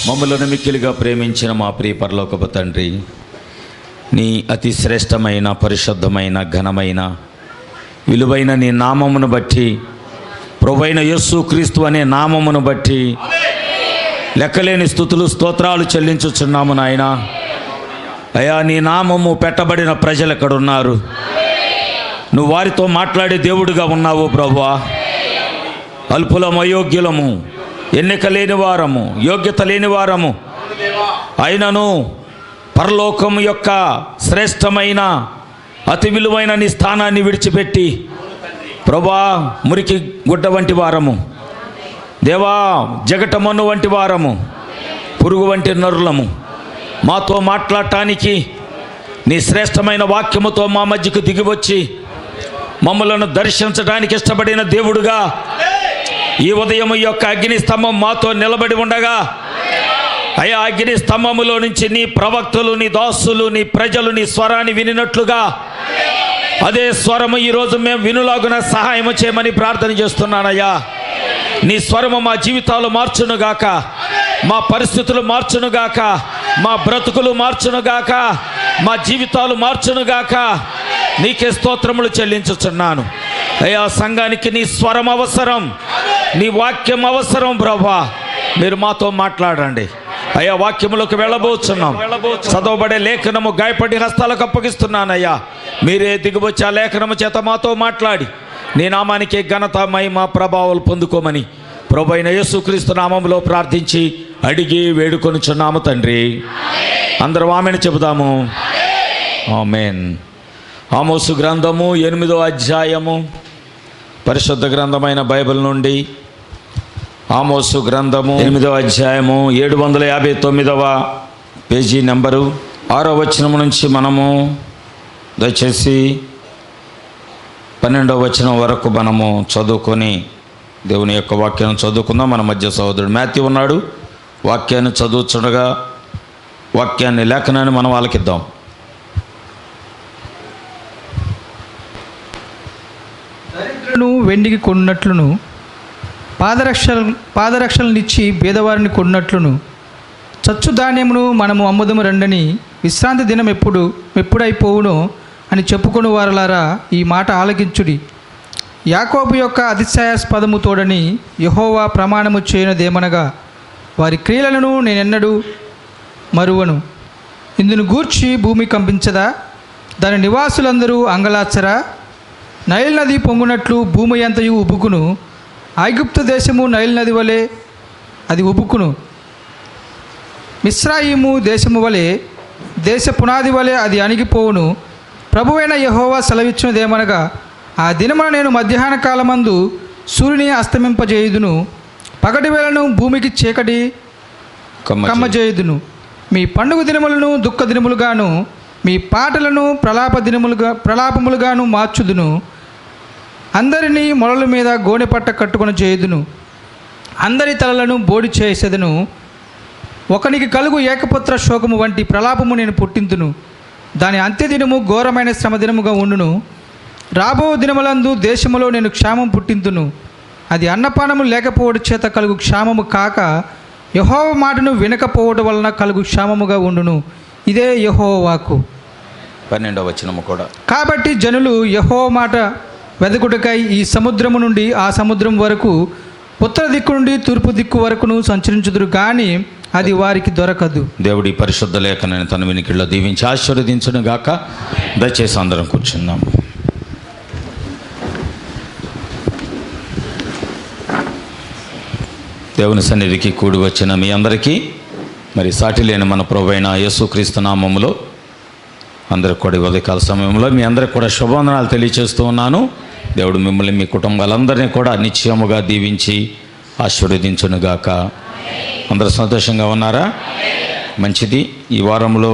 మమ్మలను మిక్కిలిగా ప్రేమించిన మా ప్రియ పరలోకపు తండ్రి, నీ అతి శ్రేష్టమైన, పరిశుద్ధమైన, ఘనమైన, విలువైన నీ నామమును బట్టి, ప్రభువైన యేసు క్రీస్తు అనే నామమును బట్టి లెక్కలేని స్తుతులు స్తోత్రాలు చెల్లించుచున్నాము నాయన. అయా, నీ నామము పెట్టబడిన ప్రజలు ఎక్కడున్నారు? నువ్వు వారితో మాట్లాడే దేవుడిగా ఉన్నావు ప్రభువా. అల్పులము, అయోగ్యులము, ఎన్నిక లేని వారము, యోగ్యత లేని వారము అయినను పరలోకం యొక్క శ్రేష్టమైన అతి విలువైన నీ స్థానాన్ని విడిచిపెట్టి ప్రభా, మురికి గుడ్డ వంటి వారము, దేవా, జగటమన్ను వంటి వారము, పురుగు వంటి నరులము, మాతో మాట్లాడటానికి నీ శ్రేష్టమైన వాక్యముతో మా మధ్యకు దిగివచ్చి మమ్మలను దర్శించడానికి ఇష్టపడిన దేవుడుగా ఈ ఉదయం యొక్క అగ్ని స్తంభం మాతో నిలబడి ఉండగా, అయా, అగ్ని స్తంభములో నుంచి నీ ప్రవక్తలు, నీ దాసులు, నీ ప్రజలు నీ స్వరాన్ని వినినట్లుగా అదే స్వరము ఈరోజు మేము వినులాగున సహాయం చేయమని ప్రార్థన చేస్తున్నానయ్యా. నీ స్వరము మా జీవితాలు మార్చునుగాక, మా పరిస్థితులు మార్చునుగాక, మా బ్రతుకులు మార్చునుగాక, మా జీవితాలు మార్చునుగాక. నీకే స్తోత్రములు చెల్లించుచున్నాను అయ్యా. సంఘానికి నీ స్వరం అవసరం, నీ వాక్యం అవసరం ప్రభా. మీరు మాతో మాట్లాడండి అయ్యా. వాక్యములకు వెళ్ళబోతున్నాం. చదవబడే లేఖనము గాయపడి హస్తాలకు అప్పగిస్తున్నానయ్యా. మీరే దిగువచ్చి ఆ లేఖనము చేత మాతో మాట్లాడి నీ నామానికి ఘనత, మహిమ, ప్రభావాలు పొందుకోమని ప్రభువైన యేసుక్రీస్తు నామములో ప్రార్థించి అడిగి వేడుకొనుచున్నాము తండ్రి. అందరం ఆమెను చెబుదాము. ఆమేన్. ఆమోసు గ్రంథము 8వ అధ్యాయము, పరిశుద్ధ గ్రంథమైన బైబిల్ నుండి ఆమోసు గ్రంథము 8వ అధ్యాయము 759వ పేజీ నెంబరు 6వ వచనం నుంచి మనము దయచేసి 12వ వచనం వరకు మనము చదువుకొని దేవుని యొక్క వాక్యాన్ని చదువుకుందాం. మన మధ్య సహోదరుడు మాథ్యూ ఉన్నాడు. వాక్యాన్ని చదువుతుండగా వాక్యాన్ని, లేఖనాన్ని మనం ఆలకిద్దాం. దరిద్రులను వెండికి కొన్నట్లును, పాదరక్షలనిచ్చి బీదవారిని కొన్నట్లును, చచ్చు ధాన్యమును మనము అమ్ముదము రండని, విశ్రాంతి దినం ఎప్పుడైపోవునో అని చెప్పుకొని వారలారా, ఈ మాట ఆలకించుడి. యాకోబు యొక్క అతిశయాస్పదము తోడని యెహోవా ప్రమాణము చేయనదేమనగా, వారి క్రియలను నేనెన్నడూ మరువను. ఇందును గూర్చి భూమి కంపించదా? దాని నివాసులందరూ అంగలార్చరా? నైల్ నది పొంగునట్లు భూమి అంతయు ఉబుకును. ఐగుప్తు దేశము నైల్ నది వలె అది ఉబుకును. మిస్రాయిము దేశము వలె, దేశ పునాది వలె అది అణిగిపోవును. ప్రభువైన యెహోవా సెలవిచ్చినదేమనగా, ఆ దినమున నేను మధ్యాహ్న కాలమందు సూర్యుని అస్తమింపజేయుదును, పగటి వేళను భూమికి చీకటి కమ్మజేయుదును. మీ పండుగ దినములను దుఃఖ దినములుగాను, మీ పాటలను ప్రలాపములుగాను మార్చుదును. అందరినీ మొలల మీద గోనెపట్ట కట్టుకొని చేయుదును. అందరి తలలను బోడి చేసేదను. ఒకనికి కలుగు ఏకపుత్ర శోకము వంటి ప్రలాపము నేను పుట్టింతును. దాని అంత్యదినము ఘోరమైన శ్రమదినముగా ఉండును. రాబో దినములందు దేశములో నేను క్షామం పుట్టింతును. అది అన్నపానము లేకపోవడం చేత కలుగు క్షామము కాక, యెహోవా మాటను వినకపోవడం వలన కలుగు క్షామముగా ఉండును. ఇదే యెహోవా వాక్కు. 12వ వచనము కూడా, కాబట్టి జనులు యెహోవా మాట వెదకుటకై ఈ సముద్రము నుండి ఆ సముద్రం వరకు, ఉత్తర దిక్కు నుండి తూర్పు దిక్కు వరకును సంచరించుదురు, కానీ అది వారికి దొరకదు. దేవుడి పరిశుద్ధ లేఖనాన్ని తన వినికిడిలో దీవించి ఆశీర్వదించును గాక. దయచేసి అందరం కూర్చుందాం. దేవుని సన్నిధికి కూడి వచ్చిన మీ అందరికీ మరి సాటి లేని మన ప్రభువైన యేసుక్రీస్తు నామములో అందరికి కూడా ఉదయకాల సమయంలో మీ అందరికి కూడా శుభవందనాలు తెలియజేస్తూ ఉన్నాను. దేవుడు మిమ్మల్ని, మీ కుటుంబాలందరినీ కూడా నిశ్చయముగా దీవించి ఆశీర్వదించునుగాక. అందరూ సంతోషంగా ఉన్నారా? మంచిది. ఈ వారంలో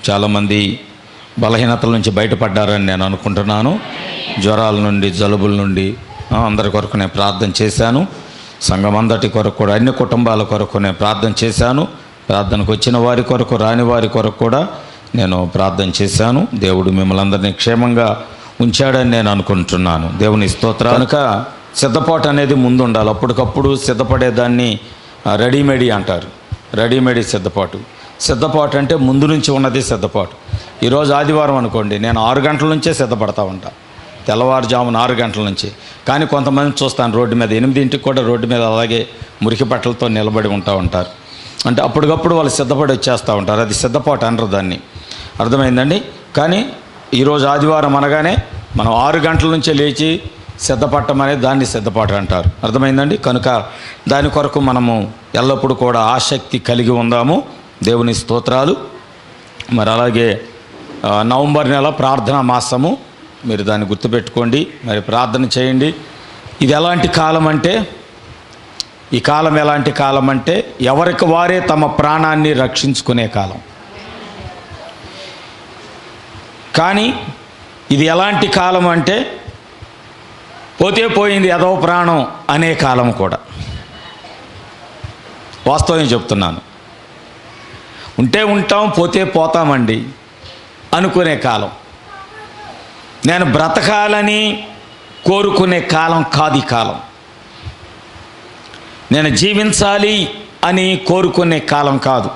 చాలామంది బలహీనతల నుంచి బయటపడ్డారని నేను అనుకుంటున్నాను. జ్వరాల నుండి, జలుబుల నుండి అందరి కొరకు నేను ప్రార్థన చేశాను. సంఘం అందరి కొరకు కూడా, అన్ని కుటుంబాల కొరకు నేను ప్రార్థన చేశాను. ప్రార్థనకు వచ్చిన వారి కొరకు, రాని వారి కొరకు కూడా నేను ప్రార్థన చేశాను. దేవుడు మిమ్మల్ని అందరినీ క్షేమంగా ఉంచాడని నేను అనుకుంటున్నాను. దేవుని స్తోత్రం. కనుక సిద్ధపాటు అనేది ముందు ఉండాలి. అప్పటికప్పుడు సిద్ధపడేదాన్ని రెడీమేడీ అంటారు. రెడీమేడ్ సిద్ధపాటు అంటే ముందు నుంచి ఉన్నది సిద్ధపాటు. ఈరోజు ఆదివారం అనుకోండి, నేను 6 గంటల నుంచే సిద్ధపడతా ఉంటా, తెల్లవారుజామున 6 గంటల నుంచి. కానీ కొంతమంది చూస్తాను రోడ్డు మీద 8ంటికి కూడా రోడ్డు మీద అలాగే మురికి బట్టలతో నిలబడి ఉంటారు. అంటే అప్పటికప్పుడు వాళ్ళు సిద్ధపడి వచ్చేస్తూ ఉంటారు. అది సిద్ధపాటు అనరు దాన్ని, అర్థమైందండి. కానీ ఈరోజు ఆదివారం అనగానే మనం 6 గంటల నుంచే లేచి సిద్ధపడటం అనేది దాన్ని సిద్ధపాటు అంటారు, అర్థమైందండి. కనుక దాని కొరకు మనము ఎల్లప్పుడూ కూడా ఆసక్తి కలిగి ఉందాము. దేవుని స్తోత్రాలు. మరి అలాగే నవంబర్ నెల ప్రార్థనా మాసము, మీరు దాన్ని గుర్తుపెట్టుకోండి, మరి ప్రార్థన చేయండి. ఇది ఎలాంటి కాలం అంటే, ఈ కాలం ఎలాంటి కాలం అంటే ఎవరికి వారే తమ ప్రాణాన్ని రక్షించుకునే కాలం. కానీ ఇది ఎలాంటి కాలం అంటే పోతే పోయింది ఎదవ ప్రాణం అనే కాలం కూడా. వాస్తవం చెప్తున్నాను. ఉంటే ఉంటాం, పోతే పోతామండి అనుకునే కాలం. నేను బ్రతకాలని కోరుకునే కాలం కాదు ఈ కాలం. నేను జీవించాలి అని కోరుకునే కాలం కాదు.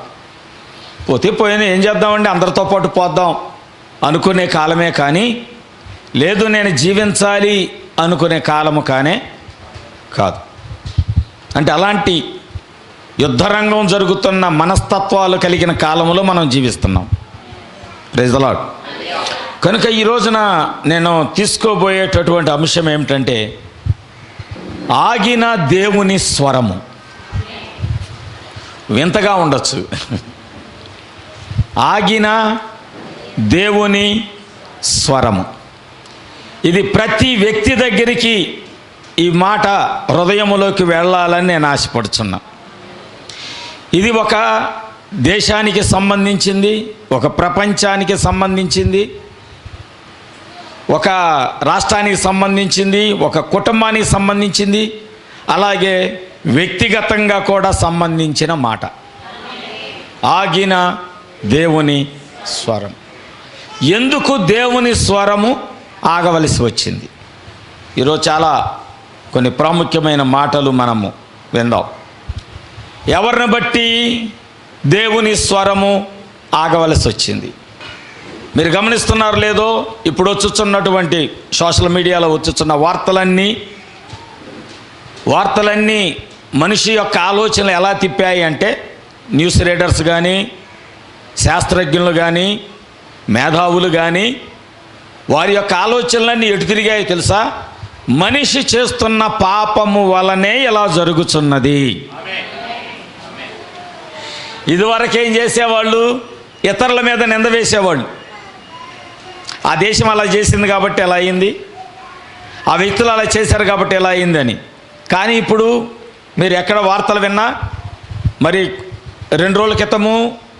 పోతే పోయింది, ఏం చేద్దామండి, అందరితో పాటు పోద్దాం అనుకునే కాలమే. కానీ లేదు, నేను జీవించాలి అనుకునే కాలము కానే కాదు. అంటే అలాంటి యుద్ధరంగం జరుగుతున్న మనస్తత్వాలు కలిగిన కాలంలో మనం జీవిస్తున్నాం. Praise the Lord. కనుక ఈ రోజున నేను తీసుకోబోయేటటువంటి అంశం ఏమిటంటే ఆగిన దేవుని స్వరము. వింతగా ఉండొచ్చు, ఆగిన దేవుని స్వరము. ఇది ప్రతి వ్యక్తి దగ్గరికి ఈ మాట హృదయములోకి వెళ్ళాలని నేను ఆశపడుతున్నా. ఇది ఒక దేశానికి సంబంధించింది, ఒక ప్రపంచానికి సంబంధించింది, ఒక రాష్ట్రానికి సంబంధించింది, ఒక కుటుంబానికి సంబంధించింది, అలాగే వ్యక్తిగతంగా కూడా సంబంధించిన మాట. ఆగిన దేవుని స్వరం. ఎందుకు దేవుని స్వరము ఆగవలసి వచ్చింది? ఈరోజు చాలా కొన్ని ప్రాముఖ్యమైన మాటలు మనము విందాం. ఎవరిని బట్టి దేవుని స్వరము ఆగవలసి వచ్చింది? మీరు గమనిస్తున్నారు లేదో, ఇప్పుడు వచ్చుచున్నటువంటి సోషల్ మీడియాలో వచ్చుచున్న వార్తలన్నీ మనిషి యొక్క ఆలోచనలు ఎలా తిప్పాయి అంటే, న్యూస్ రీడర్స్ కానీ, శాస్త్రజ్ఞులు కానీ, మేధావులు కానీ, వారి యొక్క ఆలోచనలన్నీ ఎటు తిరిగాయో తెలుసా? మనిషి చేస్తున్న పాపము వలనే ఇలా జరుగుతున్నది. ఇదివరకేం చేసేవాళ్ళు? ఇతరుల మీద నింద వేసేవాళ్ళు. ఆ దేశం అలా చేసింది కాబట్టి ఎలా అయింది, ఆ వ్యక్తులు అలా చేశారు కాబట్టి ఎలా అయిందని. కానీ ఇప్పుడు మీరు ఎక్కడ వార్తలు విన్నా, మరి 2 రోజుల క్రితము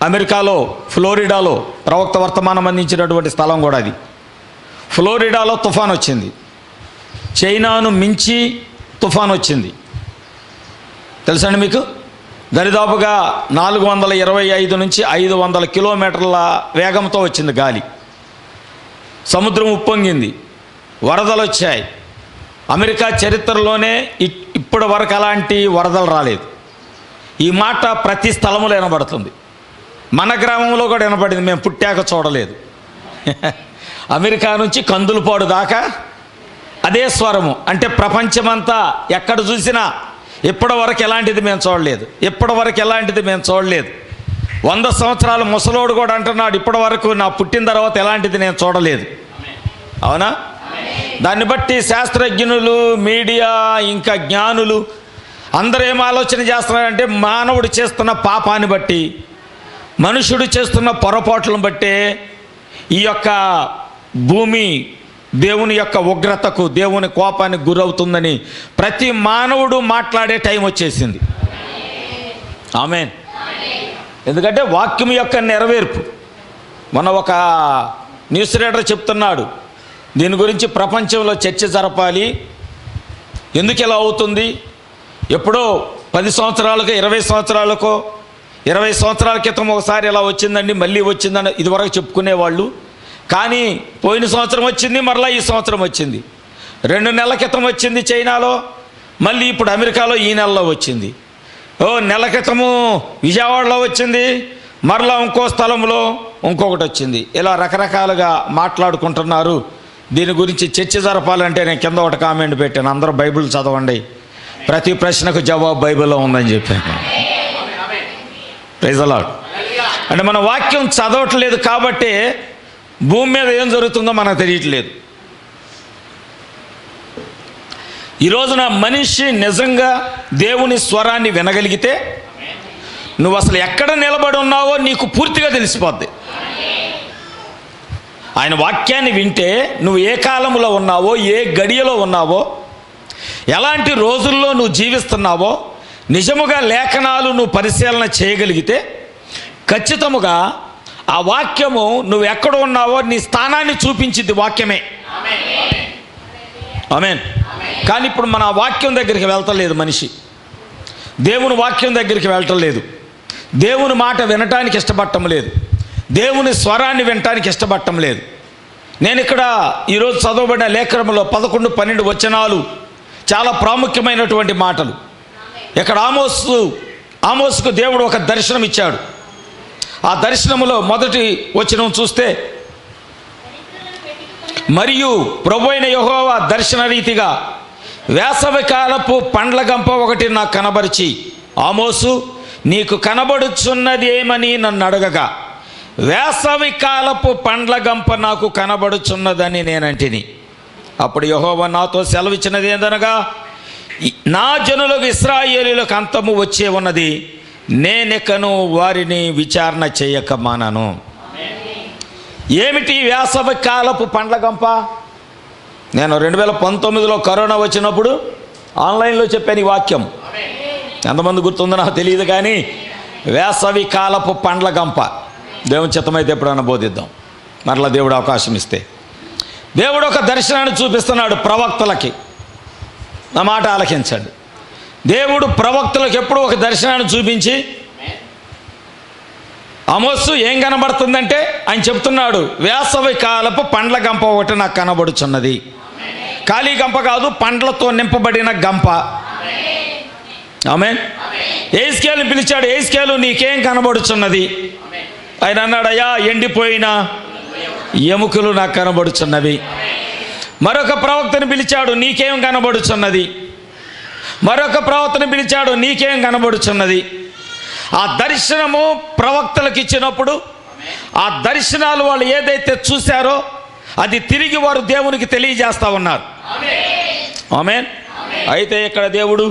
అమెరికాలో ఫ్లోరిడాలో ప్రవక్త వర్తమానం అందించినటువంటి స్థలం కూడా అది. ఫ్లోరిడాలో తుఫాన్ వచ్చింది, చైనాను మించి తుఫాన్ వచ్చింది. తెలుసండి మీకు? దరిదాపుగా 425 నుంచి 500 కిలోమీటర్ల వేగంతో వచ్చింది గాలి. సముద్రం ఉప్పొంగింది, వరదలు వచ్చాయి. అమెరికా చరిత్రలోనే ఇప్పటి వరకు అలాంటి వరదలు రాలేదు. ఈ మాట ప్రతి స్థలంలో వినబడుతుంది. మన గ్రామంలో కూడా వినపడింది, మేము పుట్టాక చూడలేదు. అమెరికా నుంచి కందులపాడు దాకా అదే స్వరము. అంటే ప్రపంచమంతా ఎక్కడ చూసినా ఇప్పటి వరకు ఎలాంటిది మేము చూడలేదు, 100 సంవత్సరాల ముసలోడు కూడా అంటున్నాడు, ఇప్పటి వరకు నా పుట్టిన తర్వాత ఎలాంటిది నేను చూడలేదు. అవునా? దాన్ని బట్టి శాస్త్రజ్ఞులు, మీడియా, ఇంకా జ్ఞానులు అందరూ ఏం ఆలోచన చేస్తున్నారంటే, మానవుడు చేస్తున్న పాపాన్ని బట్టి, మనుషుడు చేస్తున్న పొరపాట్లను బట్టే ఈ యొక్క భూమి దేవుని యొక్క ఉగ్రతకు, దేవుని కోపానికి గురవుతుందని ప్రతి మానవుడు మాట్లాడే టైం వచ్చేసింది. ఆమేన్. ఎందుకంటే వాక్యం యొక్క నెరవేర్పు. మొన్న ఒక న్యూస్ రీడర్ చెప్తున్నాడు, దీని గురించి ప్రపంచంలో చర్చ జరపాలి, ఎందుకు ఇలా అవుతుంది. ఎప్పుడో 10 సంవత్సరాలకో 20 సంవత్సరాలకో 20 సంవత్సరాల క్రితం ఒకసారి ఇలా వచ్చిందండి, మళ్ళీ వచ్చిందని ఇదివరకు చెప్పుకునేవాళ్ళు. కానీ పోయిన సంవత్సరం వచ్చింది, మరలా ఈ సంవత్సరం వచ్చింది. 2 నెలల క్రితం వచ్చింది చైనాలో, మళ్ళీ ఇప్పుడు అమెరికాలో ఈ నెలలో వచ్చింది. నెల క్రితము విజయవాడలో వచ్చింది, మరలా ఇంకో స్థలంలో ఇంకొకటి వచ్చింది. ఇలా రకరకాలుగా మాట్లాడుకుంటున్నారు. దీని గురించి చర్చ జరపాలంటే నేను కింద ఒకటి కామెంట్ పెట్టాను, అందరూ బైబిల్ చదవండి, ప్రతి ప్రశ్నకు జవాబు బైబిల్లో ఉందని చెప్పాను. Praise the Lord. అంటే మన వాక్యం చదవట్లేదు కాబట్టి భూమి మీద ఏం జరుగుతుందో మనకు తెలియట్లేదు. ఈ రోజున మనిషి నిజంగా దేవుని స్వరాన్ని వినగలిగితే నువ్వు అసలు ఎక్కడ నిలబడి ఉన్నావో నీకు పూర్తిగా తెలిసిపోద్ది. ఆయన వాక్యాన్ని వింటే నువ్వు ఏ కాలంలో ఉన్నావో, ఏ గడియలో ఉన్నావో, ఎలాంటి రోజుల్లో నువ్వు జీవిస్తున్నావో నిజముగా లేఖనాలు నువ్వు పరిశీలన చేయగలిగితే ఖచ్చితముగా ఆ వాక్యము నువ్వు ఎక్కడ ఉన్నావో నీ స్థానాన్ని చూపించింది వాక్యమే. ఆమేన్. కానీ ఇప్పుడు మన వాక్యం దగ్గరికి వెళ్తలేదు మనిషి, దేవుని వాక్యం దగ్గరికి వెళ్ళటం లేదు, దేవుని మాట వినటానికి ఇష్టపడటం లేదు, దేవుని స్వరాన్ని వినటానికి ఇష్టపడటం లేదు. నేను ఇక్కడ ఈరోజు చదవబడిన లేఖనంలో 11, 12 వచనాలు చాలా ప్రాముఖ్యమైనటువంటి మాటలు. ఇక్కడ ఆమోసుకు దేవుడు ఒక దర్శనం ఇచ్చాడు. ఆ దర్శనములో మొదటి వచనం చూస్తే, మరియు ప్రభువైన యెహోవా దర్శన రీతిగా వేసవి కాలపు పండ్ల గంప ఒకటి నాకు కనబరిచి, ఆమోసు నీకు కనబడుచున్నది ఏమని నన్ను అడగగా, వేసవి కాలపు పండ్ల గంప నాకు కనబడుచున్నదని నేనంటిని. అప్పుడు యెహోవా నాతో సెలవిచ్చినది ఏందనగా, నా జనులకు ఇశ్రాయేలీయులకు అంతము వచ్చే ఉన్నది, నేనెకను వారిని విచారణ చేయక మానను. ఏమిటి వేసవి కాలపు పండ్ల గంప? నేను 2019లో కరోనా వచ్చినప్పుడు ఆన్లైన్లో చెప్పాను ఈ వాక్యం. ఎంతమంది గుర్తుందో నాకు తెలియదు, కానీ వేసవి కాలపు పండ్ల గంప దేవుని చిత్తమైతే ఎప్పుడన్నా బోధిద్దాం, మరలా దేవుడు అవకాశం ఇస్తే. దేవుడు ఒక దర్శనాన్ని చూపిస్తున్నాడు ప్రవక్తలకి. నా మాట ఆలకించండి. దేవుడు ప్రవక్తలకు ఎప్పుడు ఒక దర్శనాన్ని చూపించి, ఆమోసు ఏం కనబడుతుందంటే ఆయన చెప్తున్నాడు, వేసవి కాలపు పండ్ల గంప ఒకటి నాకు కనబడుచున్నది. ఖాళీ గంప కాదు, పండ్లతో నింపబడిన గంప. ఆమేన్. యెహెజ్కేలుని పిలిచాడు, యెహెజ్కేలు నీకేం కనబడుచున్నది? ఆయన అన్నాడు, అయ్యా ఎండిపోయిన ఎముకలు నాకు కనబడుచున్నవి. మరొక ప్రవక్తని పిలిచాడు, నీకేం కనబడుచున్నది? మరొక ప్రవక్తని పిలిచాడు, నీకేం కనబడుచున్నది? ఆ దర్శనము ప్రవక్తలకు ఇచ్చినప్పుడు ఆ దర్శనాలు వాళ్ళు ఏదైతే చూశారో అది తిరిగి వారు దేవునికి తెలియజేస్తూ ఉన్నారు. ఆమేన్. అయితే ఇక్కడ దేవుడు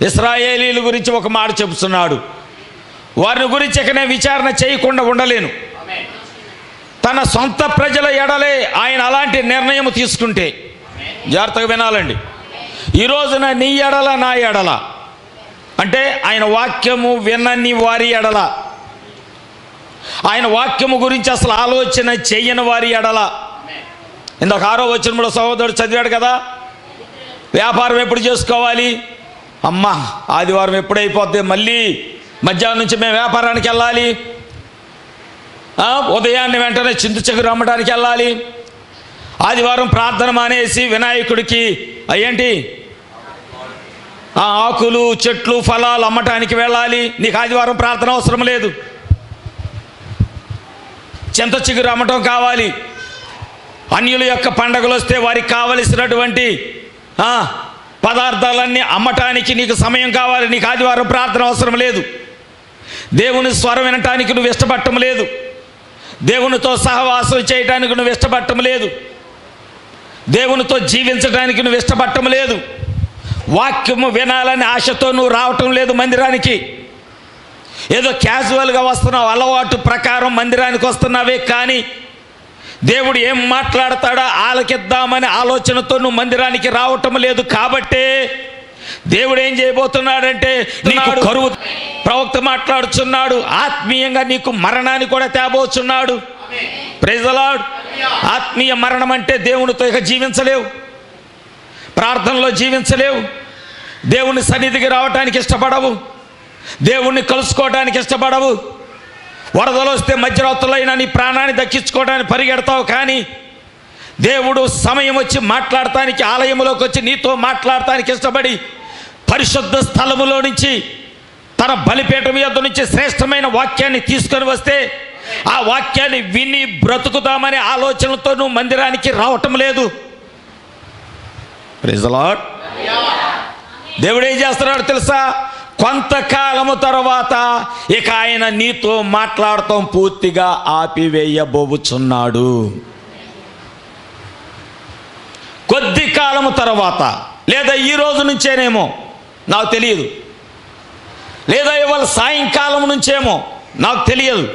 ఇశ్రాయేలీయుల గురించి ఒక మాట చెబుతున్నాడు. వారిని గురించి ఇక నేను విచారణ చేయకుండా ఉండలేను. తన సొంత ప్రజల ఎడలే ఆయన అలాంటి నిర్ణయం తీసుకుంటే, జాగ్రత్తగా వినాలండి, ఈ రోజున నీ ఎడల నా ఎడల అంటే ఆయన వాక్యము వినని వారి ఎడల, ఆయన వాక్యము గురించి అసలు ఆలోచన చెయ్యని వారి ఎడల. ఇందాక 6వ వచనంలో సహోదరుడు చదివాడు కదా, వ్యాపారం ఎప్పుడు చేసుకోవాలి? అమ్మా ఆదివారం ఎప్పుడైపోద్ది, మళ్ళీ మధ్యాహ్నం నుంచి మేము వ్యాపారానికి వెళ్ళాలి, ఉదయాన్నే వెంటనే చింత చిగురు అమ్మడానికి వెళ్ళాలి, ఆదివారం ప్రార్థన మానేసి వినాయకుడికి ఏంటి ఆకులు చెట్లు ఫలాలు అమ్మటానికి వెళ్ళాలి. నీకు ఆదివారం ప్రార్థన అవసరం లేదు, చింత చిగురు అమ్మటం కావాలి. అన్యుల యొక్క పండగలు వస్తే వారికి కావలసినటువంటి పదార్థాలన్నీ అమ్మటానికి నీకు సమయం కావాలి. నీకు ఆదివారం ప్రార్థన అవసరం లేదు. దేవుని స్వరం వినటానికి నువ్వు ఇష్టపడటం లేదు, దేవునితో సహవాసం చేయటానికి నువ్వు ఇష్టపడటం లేదు, దేవునితో జీవించడానికి నువ్వు ఇష్టపడటం లేదు, వాక్యము వినాలని ఆశతో నువ్వు రావటం లేదు మందిరానికి. ఏదో క్యాజువల్గా వస్తున్నావు, అలవాటు ప్రకారం మందిరానికి వస్తున్నావే, కానీ దేవుడు ఏం మాట్లాడతాడో ఆలకిద్దామనే ఆలోచనతో నువ్వు మందిరానికి రావటం లేదు. కాబట్టే దేవుడు ఏం చేయబోతున్నాడంటే నీకు కరువు. ప్రవక్త మాట్లాడుచున్నాడు, ఆత్మీయంగా నీకు మరణాన్ని కూడా తేబోచున్నాడు. Praise the lord. ఆత్మీయ మరణం అంటే దేవునితో ఇక జీవించలేవు, ప్రార్థనలో జీవించలేవు, దేవుని సన్నిధికి రావటానికి ఇష్టపడవు, దేవుణ్ణి కలుసుకోవడానికి ఇష్టపడవు. వరదలు వస్తే మధ్యరాత్రులైనా నీ ప్రాణాన్ని దక్కించుకోవడానికి పరిగెడతావు, కానీ దేవుడు సమయం వచ్చి మాట్లాడటానికి ఆలయంలోకి వచ్చి నీతో మాట్లాడటానికి ఇష్టపడి పరిశుద్ధ స్థలములో నుంచి తన బలిపీఠం యొద్ద నుంచి శ్రేష్టమైన వాక్యాన్ని తీసుకొని వస్తే ఆ వాక్యాన్ని విని బ్రతుకుతామనే ఆలోచనతో నువ్వు మందిరానికి రావటం లేదు. Praise the Lord. దేవుడు ఏం చేస్తున్నాడు తెలుసా? కొంతకాలము తర్వాత ఇక ఆయన నీతో మాట్లాడటం పూర్తిగా ఆపివేయబోచున్నాడు. కొద్ది కాలము తర్వాత, లేదా ఈ రోజు నుంచేనేమో నాకు తెలియదు, లేదా ఇవాళ సాయంకాలం నుంచేమో నాకు తెలియదు.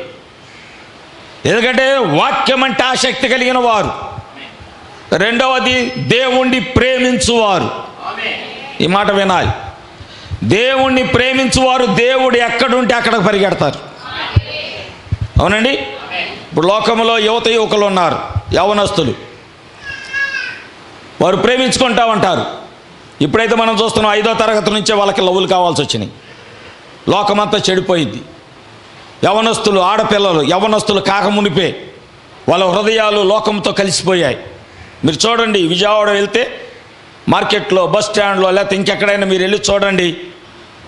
ఎందుకంటే వాక్యం అంటే ఆసక్తి కలిగిన వారు, రెండవది దేవుణ్ణి ప్రేమించువారు. ఈ మాట వినాలి. దేవుణ్ణి ప్రేమించువారు దేవుడు ఎక్కడుంటే అక్కడికి పరిగెడతారు. అవునండి. ఇప్పుడు లోకంలో యువత యువకులు ఉన్నారు, యవనస్తులు, వారు ప్రేమించుకుంటా ఉంటారు. ఇప్పుడైతే మనం చూస్తున్నాం 5వ తరగతి నుంచే వాళ్ళకి లవ్వులు కావాల్సి వచ్చినాయి. లోకమంతా చెడిపోయింది. యవనస్తులు, ఆడపిల్లలు యవనస్తులు కాకమునిపే వాళ్ళ హృదయాలు లోకంతో కలిసిపోయాయి. మీరు చూడండి, విజయవాడ వెళ్తే మార్కెట్లో, బస్ స్టాండ్లో, లేకపోతే ఇంకెక్కడైనా మీరు వెళ్ళి చూడండి,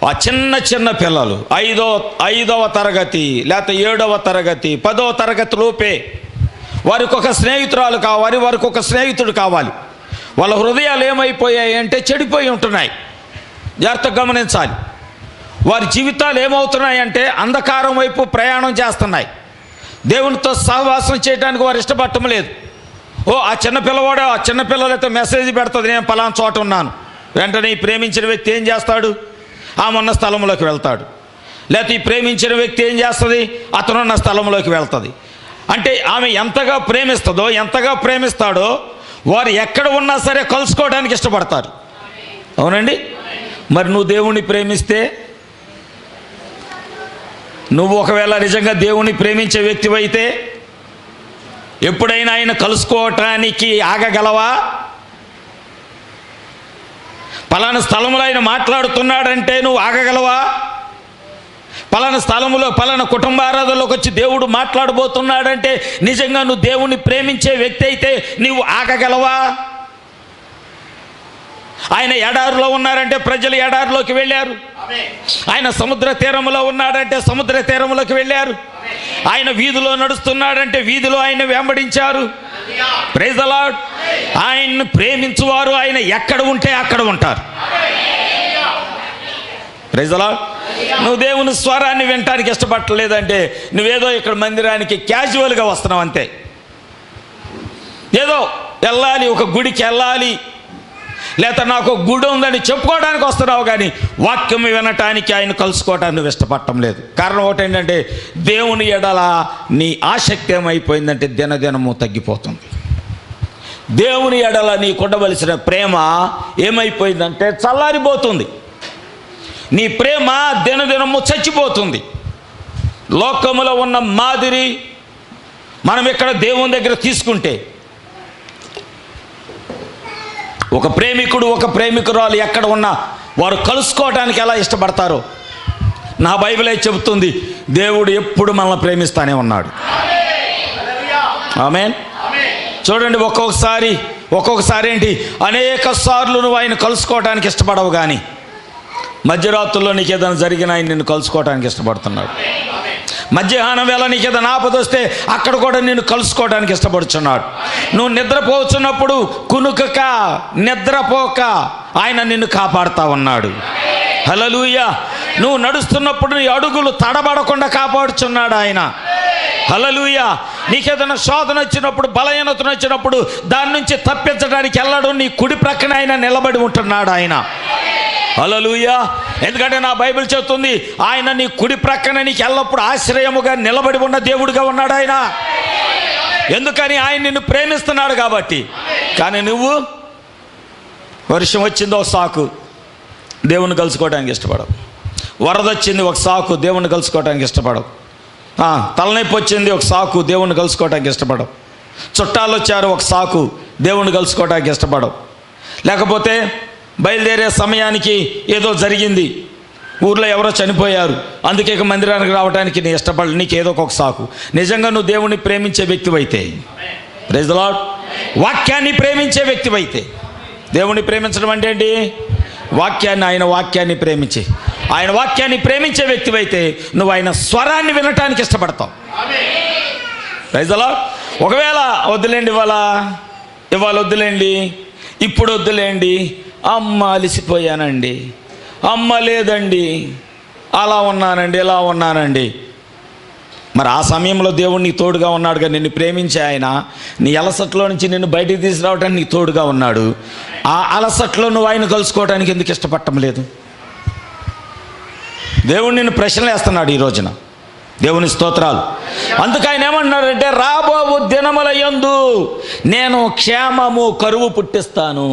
ఆ చిన్న చిన్న పిల్లలు 5వ తరగతి, లేకపోతే 7వ తరగతి, 10వ తరగతి లోపే వారికి ఒక స్నేహితురాలు కావాలి, వారికి ఒక స్నేహితుడు కావాలి. వాళ్ళ హృదయాలు ఏమైపోయాయి అంటే చెడిపోయి ఉంటున్నాయి. జాగ్రత్తగా గమనించాలి. వారి జీవితాలు ఏమవుతున్నాయి అంటే అంధకారం వైపు ప్రయాణం చేస్తున్నాయి. దేవునితో సహవాసం చేయడానికి వారు ఇష్టపడటం లేదు. ఆ చిన్న పిల్లవాడు, ఆ చిన్న పిల్లలతో మెసేజ్ పెడుతుంది, నేను పలానా చోట ఉన్నాను. వెంటనే ఈ ప్రేమించిన వ్యక్తి ఏం చేస్తాడు? ఆమె ఉన్న స్థలంలోకి వెళ్తాడు. లేకపోతే ఈ ప్రేమించిన వ్యక్తి ఏం చేస్తుంది? అతనున్న స్థలంలోకి వెళ్తుంది. అంటే ఆమె ఎంతగా ప్రేమిస్తుందో, ఎంతగా ప్రేమిస్తాడో వారు ఎక్కడ ఉన్నా సరే కలుసుకోవడానికి ఇష్టపడతారు. అవునండి. మరి నువ్వు దేవుణ్ణి ప్రేమిస్తే, నువ్వు ఒకవేళ నిజంగా దేవుణ్ణి ప్రేమించే వ్యక్తివైతే ఎప్పుడైనా ఆయన కలుసుకోవటానికి ఆగగలవా? పలానా స్థలంలో ఆయన మాట్లాడుతున్నాడంటే నువ్వు ఆగగలవా? పలానా స్థలంలో, పలానా కుటుంబారాధనలోకి వచ్చి దేవుడు మాట్లాడబోతున్నాడంటే నిజంగా నువ్వు దేవుణ్ణి ప్రేమించే వ్యక్తి అయితే నువ్వు ఆగగలవా? ఆయన ఎడారిలో ఉన్నారంటే ప్రజలు ఎడారిలోకి వెళ్ళారు. ఆయన సముద్ర తీరంలో ఉన్నాడంటే సముద్ర తీరంలోకి వెళ్ళారు. ఆయన వీధిలో నడుస్తున్నాడంటే వీధిలో ఆయన వెంబడించారు. Praise the lord. ఆయన్ని ప్రేమించువారు ఆయన ఎక్కడ ఉంటే అక్కడ ఉంటారు. Praise the Lord. నువ్వు దేవుని స్వరాన్ని వినటానికి ఇష్టపడలేదంటే నువ్వేదో ఇక్కడ మందిరానికి క్యాజువల్గా వస్తున్నావు అంతే. ఏదో వెళ్ళాలి, ఒక గుడికి వెళ్ళాలి, లేక నాకు గుడి ఉందని చెప్పుకోవడానికి వస్తున్నావు, కానీ వాక్యం వినటానికి ఆయన కలుసుకోవటానికి నువ్వు ఇష్టపడటం లేదు. కారణం ఒకటి ఏంటంటే దేవుని ఎడల నీ ఆసక్తి ఏమైపోయిందంటే దినదినము తగ్గిపోతుంది. దేవుని ఎడల నీకు ఉండవలసిన ప్రేమ ఏమైపోయిందంటే చల్లారిపోతుంది. నీ ప్రేమ దినదినము చచ్చిపోతుంది. లోకములో ఉన్న మాదిరి మనం ఇక్కడ దేవుని దగ్గర తీసుకుంటే, ఒక ప్రేమికుడు, ఒక ప్రేమికురాలు ఎక్కడ ఉన్నా వారు కలుసుకోవడానికి ఎలా ఇష్టపడతారో నా బైబిల్ అయితే చెబుతుంది. దేవుడు ఎప్పుడు మనల్ని ప్రేమిస్తానే ఉన్నాడు. ఆమేన్. చూడండి, ఒక్కొక్కసారి ఏంటి, అనేక సార్లు నువ్వు ఆయన కలుసుకోవడానికి ఇష్టపడవు, కానీ మధ్యరాత్రుల్లో నీకు ఏదైనా జరిగినా ఆయన నిన్ను కలుసుకోవడానికి ఇష్టపడుతున్నాడు. మధ్యాహ్నం వేళ నీకు ఏదైనా ఆపద వస్తే అక్కడ కూడా నిన్ను కలుసుకోవడానికి ఇష్టపడుతున్నాడు. నువ్వు నిద్రపోతున్నప్పుడు కునుకక నిద్రపోక ఆయన నిన్ను కాపాడుతూ ఉన్నాడు. హల్లెలూయా. నువ్వు నడుస్తున్నప్పుడు నీ అడుగులు తడబడకుండా కాపాడుచున్నాడు ఆయన. హల్లెలూయా. నీకేదైనా శోధన వచ్చినప్పుడు, బలహీనత వచ్చినప్పుడు దాని నుంచి తప్పించడానికి ఎల్లడూ నీ కుడి ప్రక్కన ఆయన నిలబడి ఉంటున్నాడు ఆయన. హల్లెలూయా. ఎందుకంటే నా బైబిల్ చెప్తుంది, ఆయన నీ కుడి ప్రక్కన నీకు ఎల్లప్పుడు ఆశ్రయముగా నిలబడి ఉన్న దేవుడిగా ఉన్నాడు ఆయన. ఎందుకని? ఆయన నిన్ను ప్రేమిస్తున్నాడు కాబట్టి. కానీ నువ్వు వర్షం వచ్చిందో ఒక సాకు, దేవుణ్ణి కలుసుకోవడానికి ఇష్టపడవు. వరద వచ్చింది ఒక సాకు, దేవుణ్ణి కలుసుకోవడానికి ఇష్టపడవు. తలనొప్పి వచ్చింది ఒక సాకు, దేవుణ్ణి కలుసుకోవడానికి ఇష్టపడవు. చుట్టాలు వచ్చారు ఒక సాకు, దేవుణ్ణి కలుసుకోవడానికి ఇష్టపడవు. లేకపోతే బయలుదేరే సమయానికి ఏదో జరిగింది, ఊర్లో ఎవరో చనిపోయారు, అందుకే ఇక మందిరానికి రావడానికి నీ ఇష్టపడ, నీకు ఏదో ఒక సాకు. నిజంగా నువ్వు దేవుణ్ణి ప్రేమించే వ్యక్తివైతే, ప్రైజ్ ది లార్డ్, వాక్యాన్ని ప్రేమించే వ్యక్తివైతే, దేవుణ్ణి ప్రేమించడం అంటే ఏంటి? వాక్యాన్ని, ఆయన వాక్యాన్ని ప్రేమించి ఆయన వాక్యాన్ని ప్రేమించే వ్యక్తివైతే నువ్వు ఆయన స్వరాన్ని వినటానికి ఇష్టపడతావు. Praise the lord. ఒకవేళ వద్దులేండి, ఇవాళ వద్దులేండి, ఇప్పుడు వద్దులేండి, అమ్మ అలిసిపోయానండి, అమ్మ లేదండి, అలా ఉన్నానండి, ఇలా ఉన్నానండి. మరి ఆ సమయంలో దేవుడు నీకు తోడుగా ఉన్నాడుగా. నిన్ను ప్రేమించే ఆయన నీ అలసట్లో నుంచి నిన్ను బయటికి తీసుకురావడానికి నీకు తోడుగా ఉన్నాడు. ఆ అలసట్లో నువ్వు ఆయన కలుసుకోవడానికి ఎందుకు ఇష్టపడటం లేదు? దేవుడు నిన్ను ప్రశ్నలు వేస్తున్నాడు ఈ రోజున. దేవుని స్తోత్రాలు. అందుకు ఆయన ఏమంటున్నాడంటే, రాబోవు దినముల యందు నేను క్షేమము కరువు పుట్టిస్తాను.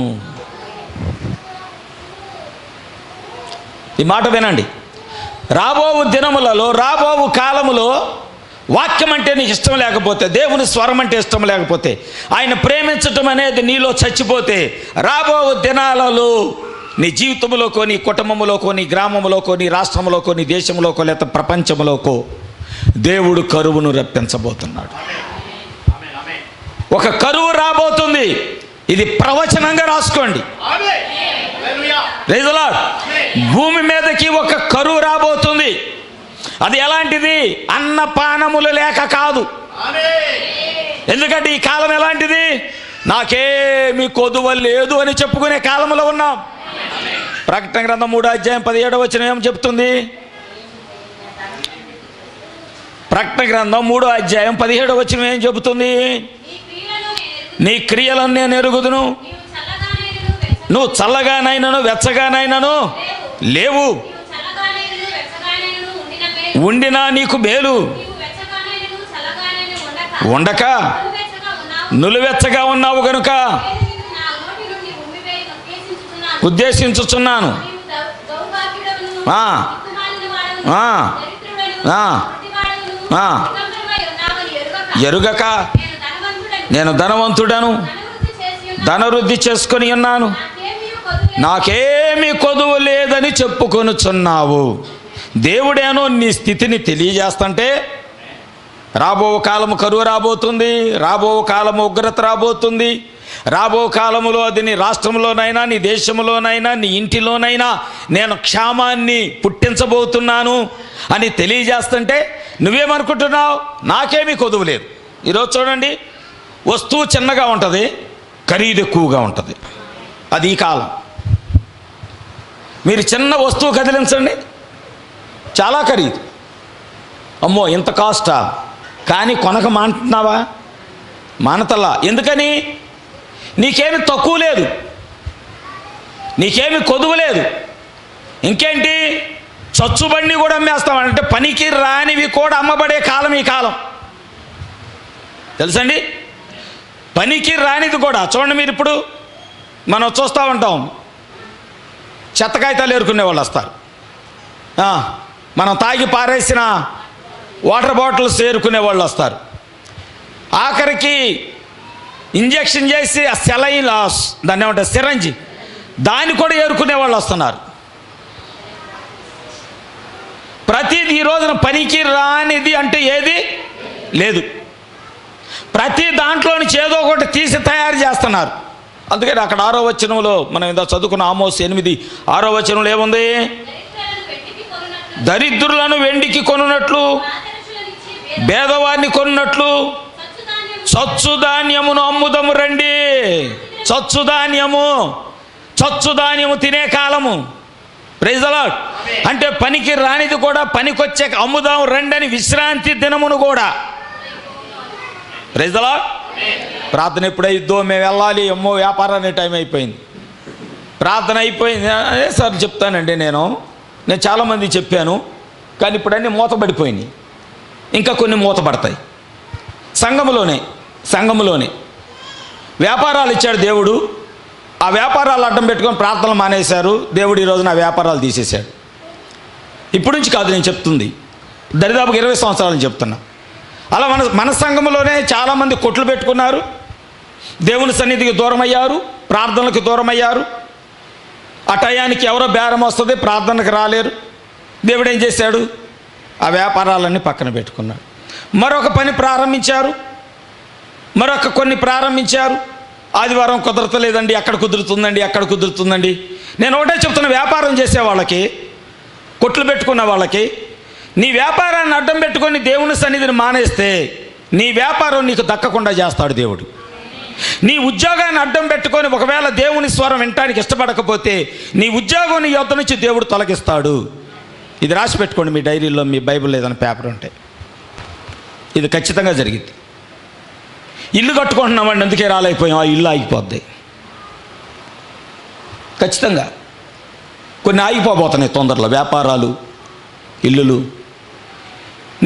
ఈ మాట వినండి. రాబోవు దినములలో, రాబోవు కాలములో వాక్యం అంటే నీకు ఇష్టం లేకపోతే, దేవుని స్వరం అంటే ఇష్టం లేకపోతే, ఆయన ప్రేమించటం అనేది నీలో చచ్చిపోతే, రాబోవు దినాలలో నీ జీవితంలోకో, నీ కుటుంబంలోకో, నీ గ్రామంలోకో, నీ రాష్ట్రంలోకో, నీ దేశంలోకో, లేకపోతే ప్రపంచంలోకో దేవుడు కరువును రప్పించబోతున్నాడు. ఒక కరువు రాబోతుంది. ఇది ప్రవచనంగా రాసుకోండి. Praise the Lord. భూమి మీదకి ఒక కరువు రాబోతుంది. అది ఎలాంటిది? అన్నపానములు లేక కాదు. ఎందుకంటే ఈ కాలం ఎలాంటిది? నాకేమీ కొదువ లేదు అని చెప్పుకునే కాలంలో ఉన్నాం. ప్రకటన గ్రంథం 3:17 ఏం చెప్తుంది? ప్రకటన గ్రంథం 3:17 ఏం చెబుతుంది? నీ క్రియలను నేను ఎరుగుదును, నువ్వు చల్లగానైనను వెచ్చగానైనను లేవు, ఉండినా నీకు మేలు, ఉండక నులువెచ్చగా ఉన్నావు గనుక ఉద్దేశించుచున్నాను. ఎరుగక నేను ధనవంతుడను, ధనవృద్ధి చేసుకొని ఉన్నాను, నాకేమీ కొదువు లేదని చెప్పుకొనుచున్నావు. దేవుడేనో నీ స్థితిని తెలియజేస్తుంటే, రాబో కాలము కరువు రాబోతుంది, రాబో కాలము ఉగ్రత రాబోతుంది, రాబో కాలములో అది నీ రాష్ట్రంలోనైనా, నీ దేశంలోనైనా, నీ ఇంటిలోనైనా నేను క్షేమాన్ని పుట్టించబోతున్నాను అని తెలియజేస్తుంటే నువ్వేమనుకుంటున్నావు? నాకేమీ కొదువు లేదు. ఈరోజు చూడండి, వస్తువు చిన్నగా ఉంటుంది, ఖరీదు ఎక్కువగా ఉంటుంది. అది ఈ కాలం. మీరు చిన్న వస్తువు కదిలించండి, చాలా ఖరీదు. అమ్మో ఇంత కాస్టా, కానీ కొనక మాంటున్నావా? మానతల్లా. ఎందుకని? నీకేమి తక్కువ లేదు, నీకేమి కొదువు లేదు. ఇంకేంటి? చచ్చుబండి కూడా అమ్మేస్తామంటే పనికి రానివి కూడా అమ్మబడే కాలం ఈ కాలం. తెలుసండి? పనికి రానిది కూడా. చూడండి, మీరు ఇప్పుడు మనం చూస్తూ ఉంటాం, చెత్త కాగితాలు ఏరుకునే వాళ్ళు వస్తారు, మనం తాగి పారేసిన వాటర్ బాటిల్స్ ఏరుకునే వాళ్ళు వస్తారు, ఆఖరికి ఇంజెక్షన్ చేసి ఆ సెలైన్ దాన్ని ఏమంటారు, సిరంజి, దాన్ని కూడా ఏరుకునే వాళ్ళు వస్తున్నారు. ప్రతిది ఈ రోజున పనికి రానిది అంటే ఏది లేదు. ప్రతి దాంట్లో నుంచి ఏదో ఒకటి తీసి తయారు చేస్తున్నారు. అందుకని అక్కడ 6వ వచనంలో మనం ఇందా చదువుకున్న ఆమోస్ 8:6వ వచనంలో ఏముంది? దరిద్రులను వెండికి కొనున్నట్లు, పేదవారిని కొనున్నట్లు చచ్చుధాన్యమును అమ్ముదము రండి. చచ్చుధాన్యము తినే కాలము. Praise the Lord. అంటే పనికి రానిది కూడా పనికొచ్చే అమ్ముదాం రండి అని విశ్రాంతి దినమును కూడా. Praise the Lord. ప్రార్థన ఎప్పుడైద్దో మేము వెళ్ళాలి, అమ్మో వ్యాపారాన్ని టైం అయిపోయింది, ప్రార్థన అయిపోయింది. అదే సార్ చెప్తానండి, నేను చాలామంది చెప్పాను, కానీ ఇప్పుడు అన్నీ మూతపడిపోయినాయి, ఇంకా కొన్ని మూతపడతాయి. సంఘములోనే వ్యాపారాలు ఇచ్చాడు దేవుడు. ఆ వ్యాపారాలు అడ్డం పెట్టుకొని ప్రార్థనలు మానేశారు. దేవుడు ఈరోజు నా వ్యాపారాలు తీసేశాడు. ఇప్పటి నుంచి కాదు నేను చెప్తుంది, దరిదాపుగా 20 సంవత్సరాలు చెప్తున్నా. అలా మన సంఘంలోనే చాలామంది కొట్లు పెట్టుకున్నారు, దేవుని సన్నిధికి దూరం అయ్యారు, ప్రార్థనలకు దూరం అయ్యారు. ఆ టయానికి ఎవరో బేరం వస్తుంది, ప్రార్థనకు రాలేరు. దేవుడు ఏం చేశాడు? ఆ వ్యాపారాలన్నీ పక్కన పెట్టుకున్నాడు. మరొక పని ప్రారంభించారు, కొన్ని ప్రారంభించారు. ఆదివారం కుదరతలేదండి, అక్కడ కుదురుతుందండి. నేను ఒకటే చెప్తున్నా, వ్యాపారం చేసే వాళ్ళకి కొట్లు పెట్టుకున్న వాళ్ళకి, నీ వ్యాపారాన్ని అడ్డం పెట్టుకొని దేవుని సన్నిధిని మానేస్తే నీ వ్యాపారం నీకు దక్కకుండా చేస్తాడు దేవుడు. నీ ఉద్యోగాన్ని అడ్డం పెట్టుకొని ఒకవేళ దేవుని స్వరం వినటానికి ఇష్టపడకపోతే నీ ఉద్యోగం నీ యొద్ద నుంచి దేవుడు తొలగిస్తాడు. ఇది రాసి పెట్టుకోండి మీ డైరీలో, మీ బైబిల్లో ఏదైనా పేపర్ ఉంటే. ఇది ఖచ్చితంగా జరిగింది. ఇల్లు కట్టుకుంటున్నామండి అందుకే రాలేకపోయాం, ఆ ఇల్లు ఆగిపోద్ది ఖచ్చితంగా. కొన్ని ఆగిపోబోతున్నాయి తొందరలో, వ్యాపారాలు, ఇల్లులు.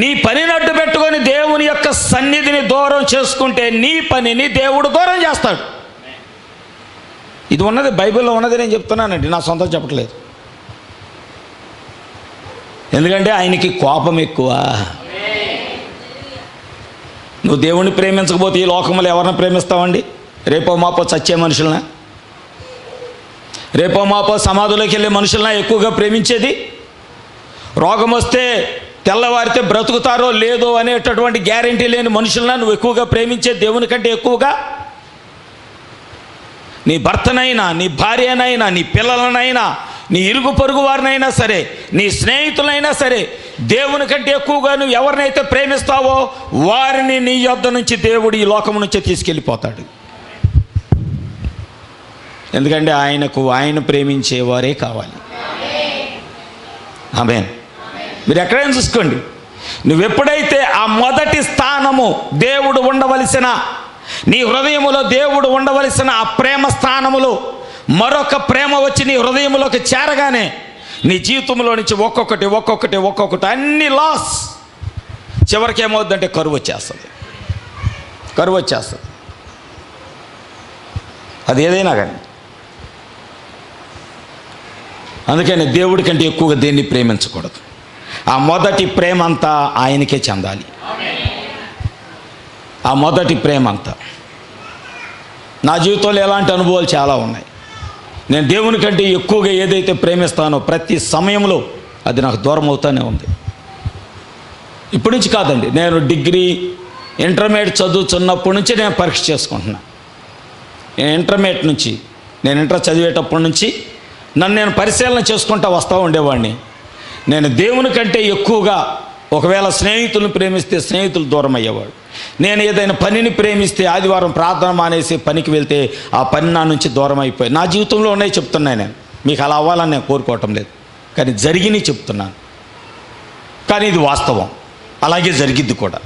నీ పనిని అడ్డు పెట్టుకొని దేవుని యొక్క సన్నిధిని దూరం చేసుకుంటే నీ పనిని దేవుడు దూరం చేస్తాడు. ఇది ఉన్నది, బైబిల్లో ఉన్నది నేను చెప్తున్నానండి, నా సొంతం చెప్పట్లేదు. ఎందుకంటే ఆయనకి కోపం ఎక్కువ. నువ్వు దేవుణ్ణి ప్రేమించకపోతే ఈ లోకంలో ఎవరిని ప్రేమిస్తావండి? రేపో మాపో చచ్చే మనుషులనా, రేపో మాపో సమాధిలోకి వెళ్ళే మనుషులనా ఎక్కువగా ప్రేమించేది? రోగం వస్తే తెల్లవారితే బ్రతుకుతారో లేదో అనేటటువంటి గ్యారంటీ లేని మనుషులనా నువ్వు ఎక్కువగా ప్రేమించే దేవుని కంటే ఎక్కువగా? నీ భర్తనైనా, నీ భార్యనైనా, నీ పిల్లలనైనా, నీ ఇరుగు పొరుగు వారినైనా సరే, నీ స్నేహితులైనా సరే, దేవుని కంటే ఎక్కువగా నువ్వు ఎవరినైతే ప్రేమిస్తావో వారిని నీ యొద్ద నుంచి దేవుడు ఈ లోకం నుంచి తీసుకెళ్ళిపోతాడు. ఎందుకంటే ఆయన ప్రేమించేవారే కావాలి. ఆమేన్. మీరు ఎక్కడైనా చూసుకోండి, నువ్వెప్పుడైతే ఆ మొదటి స్థానము దేవుడు ఉండవలసిన, నీ హృదయములో దేవుడు ఉండవలసిన ఆ ప్రేమ స్థానములో మరొక ప్రేమ వచ్చి నీ హృదయంలోకి చేరగానే నీ జీవితంలో నుంచి ఒక్కొక్కటి అన్ని లాస్. చివరికి ఏమవుద్దంటే కరువు వచ్చేస్తుంది. అది ఏదైనా కానీ. అందుకని దేవుడి కంటే ఎక్కువగా దేన్ని ప్రేమించకూడదు. ఆ మొదటి ప్రేమ అంతా ఆయనకే చెందాలి. ఆ మొదటి ప్రేమ అంతా. నా జీవితంలో ఎలాంటి అనుభవాలు చాలా ఉన్నాయి. నేను దేవుని కంటే ఎక్కువగా ఏదైతే ప్రేమిస్తానో ప్రతి సమయంలో అది నాకు దూరం అవుతూనే ఉంది. ఇప్పటి నుంచి కాదండి, నేను డిగ్రీ ఇంటర్మీడియట్ చదువుతున్నప్పటి నుంచి నేను పరీక్ష చేసుకుంటున్నా. ఇంటర్మీడియట్ నుంచి, నేను ఇంటర్ చదివేటప్పటి నుంచి నన్ను నేను పరిశీలన చేసుకుంటూ వస్తూ ఉండేవాడిని. నేను దేవుని కంటే ఎక్కువగా ఒకవేళ స్నేహితులను ప్రేమిస్తే స్నేహితులు దూరం అయ్యేవాడు. నేను ఏదైనా పనిని ప్రేమిస్తే ఆదివారం ప్రార్థన మానేసి పనికి వెళ్తే ఆ పని నా నుంచి దూరం అయిపోయి. నా జీవితంలో ఉన్నాయి చెప్తున్నాను నేను, మీకు అలా అవ్వాలని నేను కోరుకోవటం లేదు, కానీ జరిగినవి చెప్తున్నాను. కానీ ఇది వాస్తవం, అలాగే జరిగిద్ది కూడా.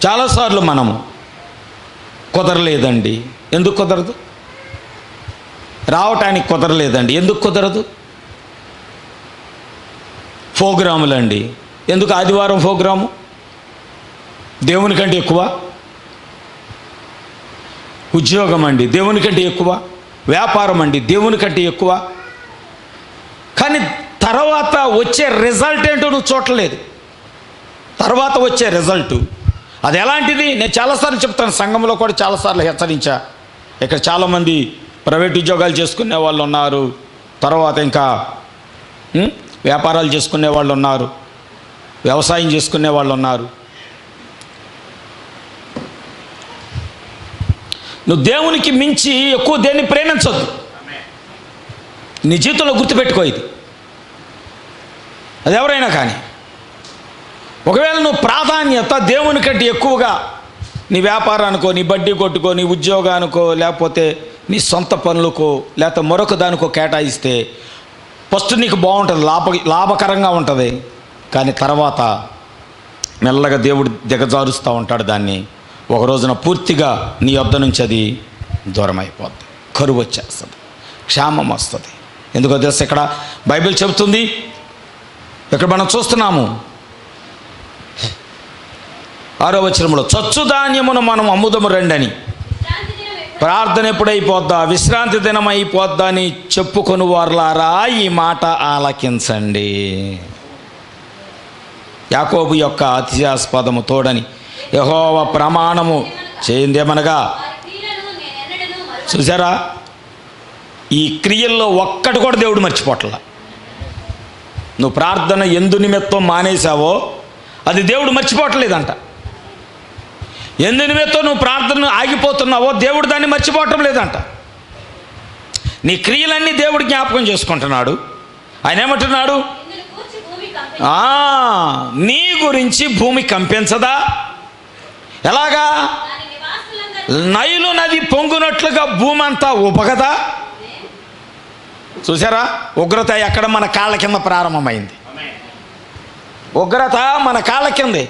చాలాసార్లు మనము కుదరలేదండి. ఎందుకు కుదరదు? రావటానికి కుదరలేదండి. ఎందుకు కుదరదు? ప్రోగ్రాములండి. ఎందుకు ఆదివారం ప్రోగ్రాము దేవుని కంటే ఎక్కువ? ఉద్యోగం అండి దేవుని కంటే ఎక్కువ. వ్యాపారం అండి దేవుని కంటే ఎక్కువ. కానీ తర్వాత వచ్చే రిజల్ట్ ఏంటో నువ్వు చూడలేదు. తర్వాత వచ్చే రిజల్ట్ అది ఎలాంటిది? నేను చాలాసార్లు చెప్తాను, సంఘంలో కూడా చాలాసార్లు హెచ్చరించా. ఇక్కడ చాలామంది ప్రైవేట్ ఉద్యోగాలు చేసుకునే వాళ్ళు ఉన్నారు, తర్వాత ఇంకా వ్యాపారాలు చేసుకునే వాళ్ళు ఉన్నారు, వ్యవసాయం చేసుకునే వాళ్ళు ఉన్నారు. నువ్వు దేవునికి మించి ఎక్కువ దేన్ని ప్రేమించొద్దు. నీ జీవితంలో గుర్తుపెట్టుకో ఇది. అది ఎవరైనా కానీ, ఒకవేళ నువ్వు ప్రాధాన్యత దేవుని కంటే ఎక్కువగా నీ వ్యాపారానికో, నీ బడ్డీ కొట్టుకో, నీ ఉద్యోగానికో, లేకపోతే నీ సొంత పనులకో, లేకపోతే మరొక దానికో కేటాయిస్తే ఫస్ట్ నీకు బాగుంటుంది, లాభకరంగా ఉంటుంది. కానీ తర్వాత మెల్లగా దేవుడు దిగజారుస్తూ ఉంటాడు దాన్ని. ఒక రోజున పూర్తిగా నీ యొద్ద నుంచి అది దూరం అయిపోద్ది, కరువు వచ్చేస్తుంది, క్షామం వస్తుంది. ఎందుకో తెలుసు, ఇక్కడ బైబిల్ చెబుతుంది, ఇక్కడ మనం చూస్తున్నాము 6వ వచనంలో, చచ్చు ధాన్యమును మనం అమ్ముదము రండని, ప్రార్థన ఎప్పుడైపోద్దా, విశ్రాంతి దినం అయిపోద్దా అని చెప్పుకొని వారులారా ఈ మాట ఆలకించండి. యాకోబు యొక్క అతిశయాస్పదము తోడని యెహోవా ప్రమాణము చేయిందేమనగా. చూసారా, ఈ క్రియల్లో ఒక్కటి కూడా దేవుడు మర్చిపోట్ల. నువ్వు ప్రార్థన ఎందు నిమిత్తం మానేశావో అది దేవుడు మర్చిపోవట్లేదంట. ఎందు నిమిత్తం నువ్వు ప్రార్థన ఆగిపోతున్నావో దేవుడు దాన్ని మర్చిపోవటం లేదంట. నీ క్రియలన్నీ దేవుడు జ్ఞాపకం చేసుకుంటున్నాడు. ఆయన ఏమంటున్నాడు? నీ గురించి భూమి కంపించదా? ఎలాగా? నైలు నది పొంగునట్లుగా భూమి అంతా ఉపగదా? చూసారా? ఉగ్రత ఎక్కడ? మన కాళ్ళ కింద ప్రారంభమైంది. ఉగ్రత మన కాళ్ళ కిందే.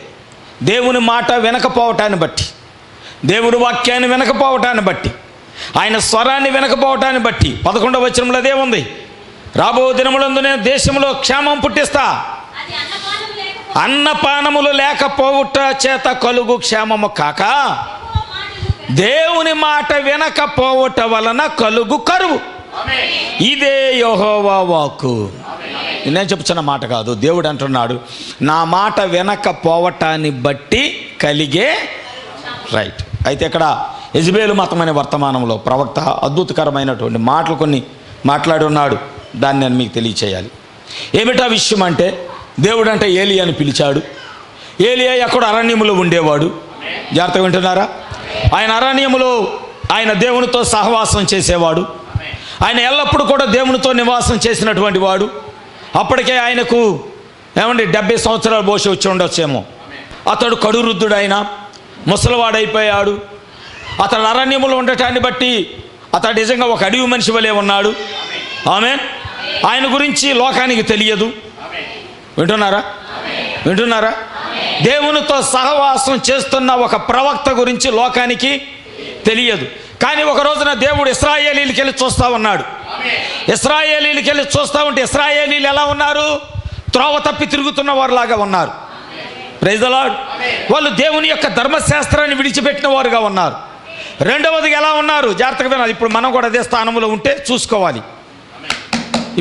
దేవుని మాట వినకపోవటాన్ని బట్టి, దేవుని వాక్యాన్ని వినకపోవటాన్ని బట్టి, ఆయన స్వరాన్ని వినకపోవటాన్ని బట్టి 11వ వచనంలో అదే ఉంది. రాబో దినములందు నేను దేశంలో క్షేమం పుట్టిస్తా, అన్నపానములు లేకపోవుట చేత కలుగు క్షేమము కాక దేవుని మాట వినకపోవట వలన కలుగు కరువు. ఇదే యెహోవా వాక్కు. నేను చెప్తున్న మాట కాదు, దేవుడు అంటున్నాడు, నా మాట వినకపోవటాన్ని బట్టి కలిగే. రైట్. అయితే ఇక్కడ యెజబేలు మతమైన వర్తమానంలో ప్రవక్త అద్భుతకరమైనటువంటి మాటలు కొన్ని మాట్లాడి ఉన్నాడు. దాన్ని నేను మీకు తెలియచేయాలి. ఏమిటా విషయం అంటే, దేవుడు అంటే ఏలియాని పిలిచాడు. ఏలియా ఎక్కడ? అరణ్యములో ఉండేవాడు. జాగ్రత్తగా వింటున్నారా? ఆయన అరణ్యములో ఆయన దేవునితో సహవాసం చేసేవాడు. ఆయన ఎల్లప్పుడూ కూడా దేవునితో నివాసం చేసినటువంటి వాడు. అప్పటికే ఆయనకు 70 సంవత్సరాలు బోసి వచ్చి ఉండొచ్చేమో. అతడు కడువృద్ధుడు, ఆయన ముసలివాడైపోయాడు. అతడు అరణ్యములో ఉండటాన్ని బట్టి అతడు నిజంగా ఒక అడవి మనిషి వలె ఉన్నాడు. ఆమేన్. ఆయన గురించి లోకానికి తెలియదు. వింటున్నారా? దేవునితో సహవాసం చేస్తున్న ఒక ప్రవక్త గురించి లోకానికి తెలియదు. కానీ ఒక రోజున దేవుడు ఇశ్రాయేలీలకి వెళ్ళి చూస్తూ ఉన్నాడు. ఇశ్రాయేలీలకి వెళ్ళి చూస్తూ ఉంటే ఇశ్రాయేలీలు ఎలా ఉన్నారు? త్రోవ తప్పి తిరుగుతున్న వారులాగా ఉన్నారు. Praise the Lord. వాళ్ళు దేవుని యొక్క ధర్మశాస్త్రాన్ని విడిచిపెట్టిన వారుగా ఉన్నారు. రెండవదిగా ఎలా ఉన్నారు? జాగ్రత్తగా వినాలి. ఇప్పుడు మనం కూడా అదే స్థానంలో ఉంటే చూసుకోవాలి.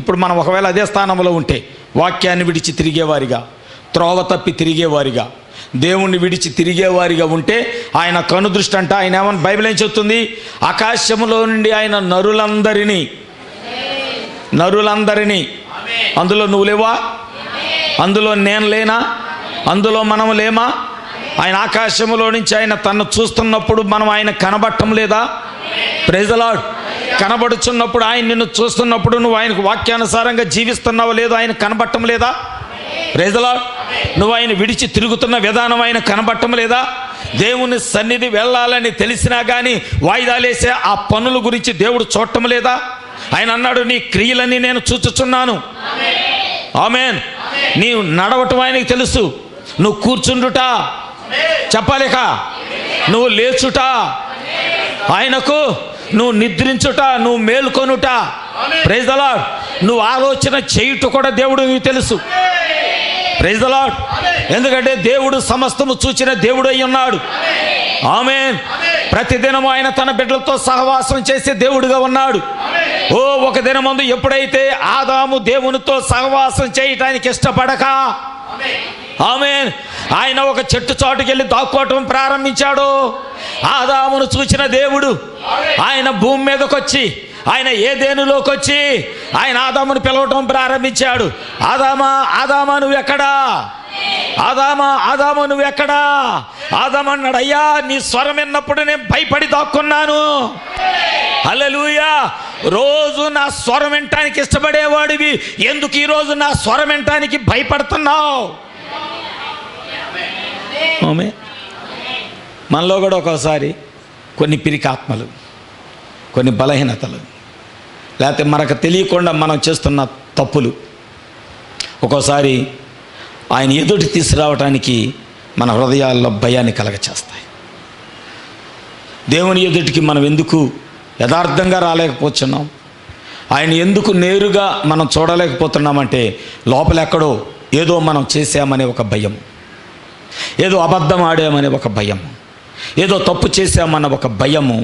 ఇప్పుడు మనం ఒకవేళ అదే స్థానంలో ఉంటే వాక్యాన్ని విడిచి తిరిగేవారిగా, త్రోవ తప్పి తిరిగేవారిగా, దేవుణ్ణి విడిచి తిరిగేవారిగా ఉంటే ఆయన కనుదృష్టి అంట. ఆయన ఏమన్నా బైబిల్ ఏం చెప్తుంది? ఆకాశములో నుండి ఆయన నరులందరినీ అందులో నువ్వు లేవా? అందులో నేను లేనా? అందులో మనం లేమా? ఆయన ఆకాశములో నుంచి ఆయన తను చూస్తున్నప్పుడు మనం ఆయన కనబడటం లేదా? Praise the lord. కనబడుచున్నప్పుడు, ఆయన నిన్ను చూస్తున్నప్పుడు నువ్వు ఆయనకు వాక్యానుసారంగా జీవిస్తున్నావు లేదో ఆయన కనబడటం లేదా? Praise the Lord. నువ్వు ఆయన విడిచి తిరుగుతున్న విధానం ఆయన కనబడటం లేదా? దేవుని సన్నిధి వెళ్ళాలని తెలిసినా కానీ వాయిదాలేసే ఆ పనుల గురించి దేవుడు చూడటం లేదా? ఆయన అన్నాడు, నీ క్రియలన్నీ నేను చూచుచున్నాను. ఆమేన్. నీవు నడవటం ఆయనకి తెలుసు. నువ్వు కూర్చుండుట చెప్పలేక, నువ్వు లేచుట ఆయనకు, నువ్వు నిద్రించుట, నువ్వు మేలుకొనుట, ప్రైజ్ ది లార్డ్, నువ్వు ఆలోచన చేయుట కూడా దేవుడు నీకు తెలుసు. Praise the Lord. ఎందుకంటే దేవుడు సమస్తము చూచిన దేవుడు అయి ఉన్నాడు. ఆమేన్. ప్రతిదినము ఆయన తన బిడ్డలతో సహవాసం చేసే దేవుడుగా ఉన్నాడు. ఒక దినమందు ఎప్పుడైతే ఆదాము దేవునితో సహవాసం చేయటానికి ఇష్టపడక, ఆమేన్, ఆయన ఒక చెట్టు చాటుకి వెళ్ళి దాక్కోవటం ప్రారంభించాడు. ఆదామును చూసిన దేవుడు ఆయన భూమి మీదకి వచ్చి, ఆయన ఏదెనులోకి వచ్చి ఆయన ఆదామును పిలవటం ప్రారంభించాడు. ఆదామా నువ్వెక్కడా? ఆదామా నువ్వెక్కడా? ఆదాము అన్నాడు, అయ్యా నీ స్వరం విన్నప్పుడు నేను భయపడి దాక్కున్నాను. హల్లెలూయా. రోజు నా స్వరం వినటానికి ఇష్టపడేవాడివి, ఎందుకు ఈరోజు నా స్వరం వినటానికి భయపడుతున్నావు? మనలో కూడా ఒక్కోసారి కొన్ని పిరికాత్మలు, కొన్ని బలహీనతలు, లేకపోతే మనకు తెలియకుండా మనం చేస్తున్న తప్పులు ఒక్కోసారి ఆయన ఎదుటి తీసుకురావటానికి మన హృదయాల్లో భయాన్ని కలగచేస్తాయి. దేవుని ఎదుటికి మనం ఎందుకు యథార్థంగా రాలేకపోతున్నాం? ఆయన ఎందుకు నేరుగా మనం చూడలేకపోతున్నామంటే లోపల ఎక్కడో ఏదో మనం చేశామనే ఒక భయం, ఏదో అబద్ధం ఆడామనే ఒక భయం, ఏదో తప్పు చేశామన్న ఒక భయము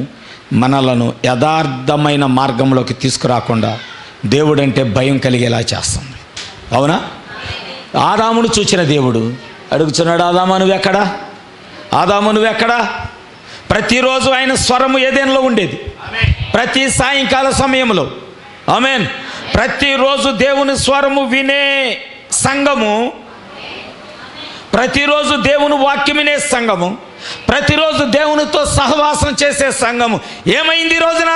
మనలను యథార్థమైన మార్గంలోకి తీసుకురాకుండా దేవుడంటే భయం కలిగేలా చేస్తుంది. అవునా? ఆదామును చూచిన దేవుడు అడుగుతున్నాడు, ఆదామా నువ్వెక్కడా? ఆదాము నువ్వెక్కడా? ప్రతిరోజు ఆయన స్వరము ఏదైనాలో ఉండేది. ప్రతి సాయంకాల సమయంలో, ఆమేన్, ప్రతిరోజు దేవుని స్వరము వినే సంఘము, ప్రతిరోజు దేవుని వాక్యం వినే సంఘము, ప్రతిరోజు దేవునితో సహవాసం చేసే సంఘము ఏమైంది ఈ రోజున?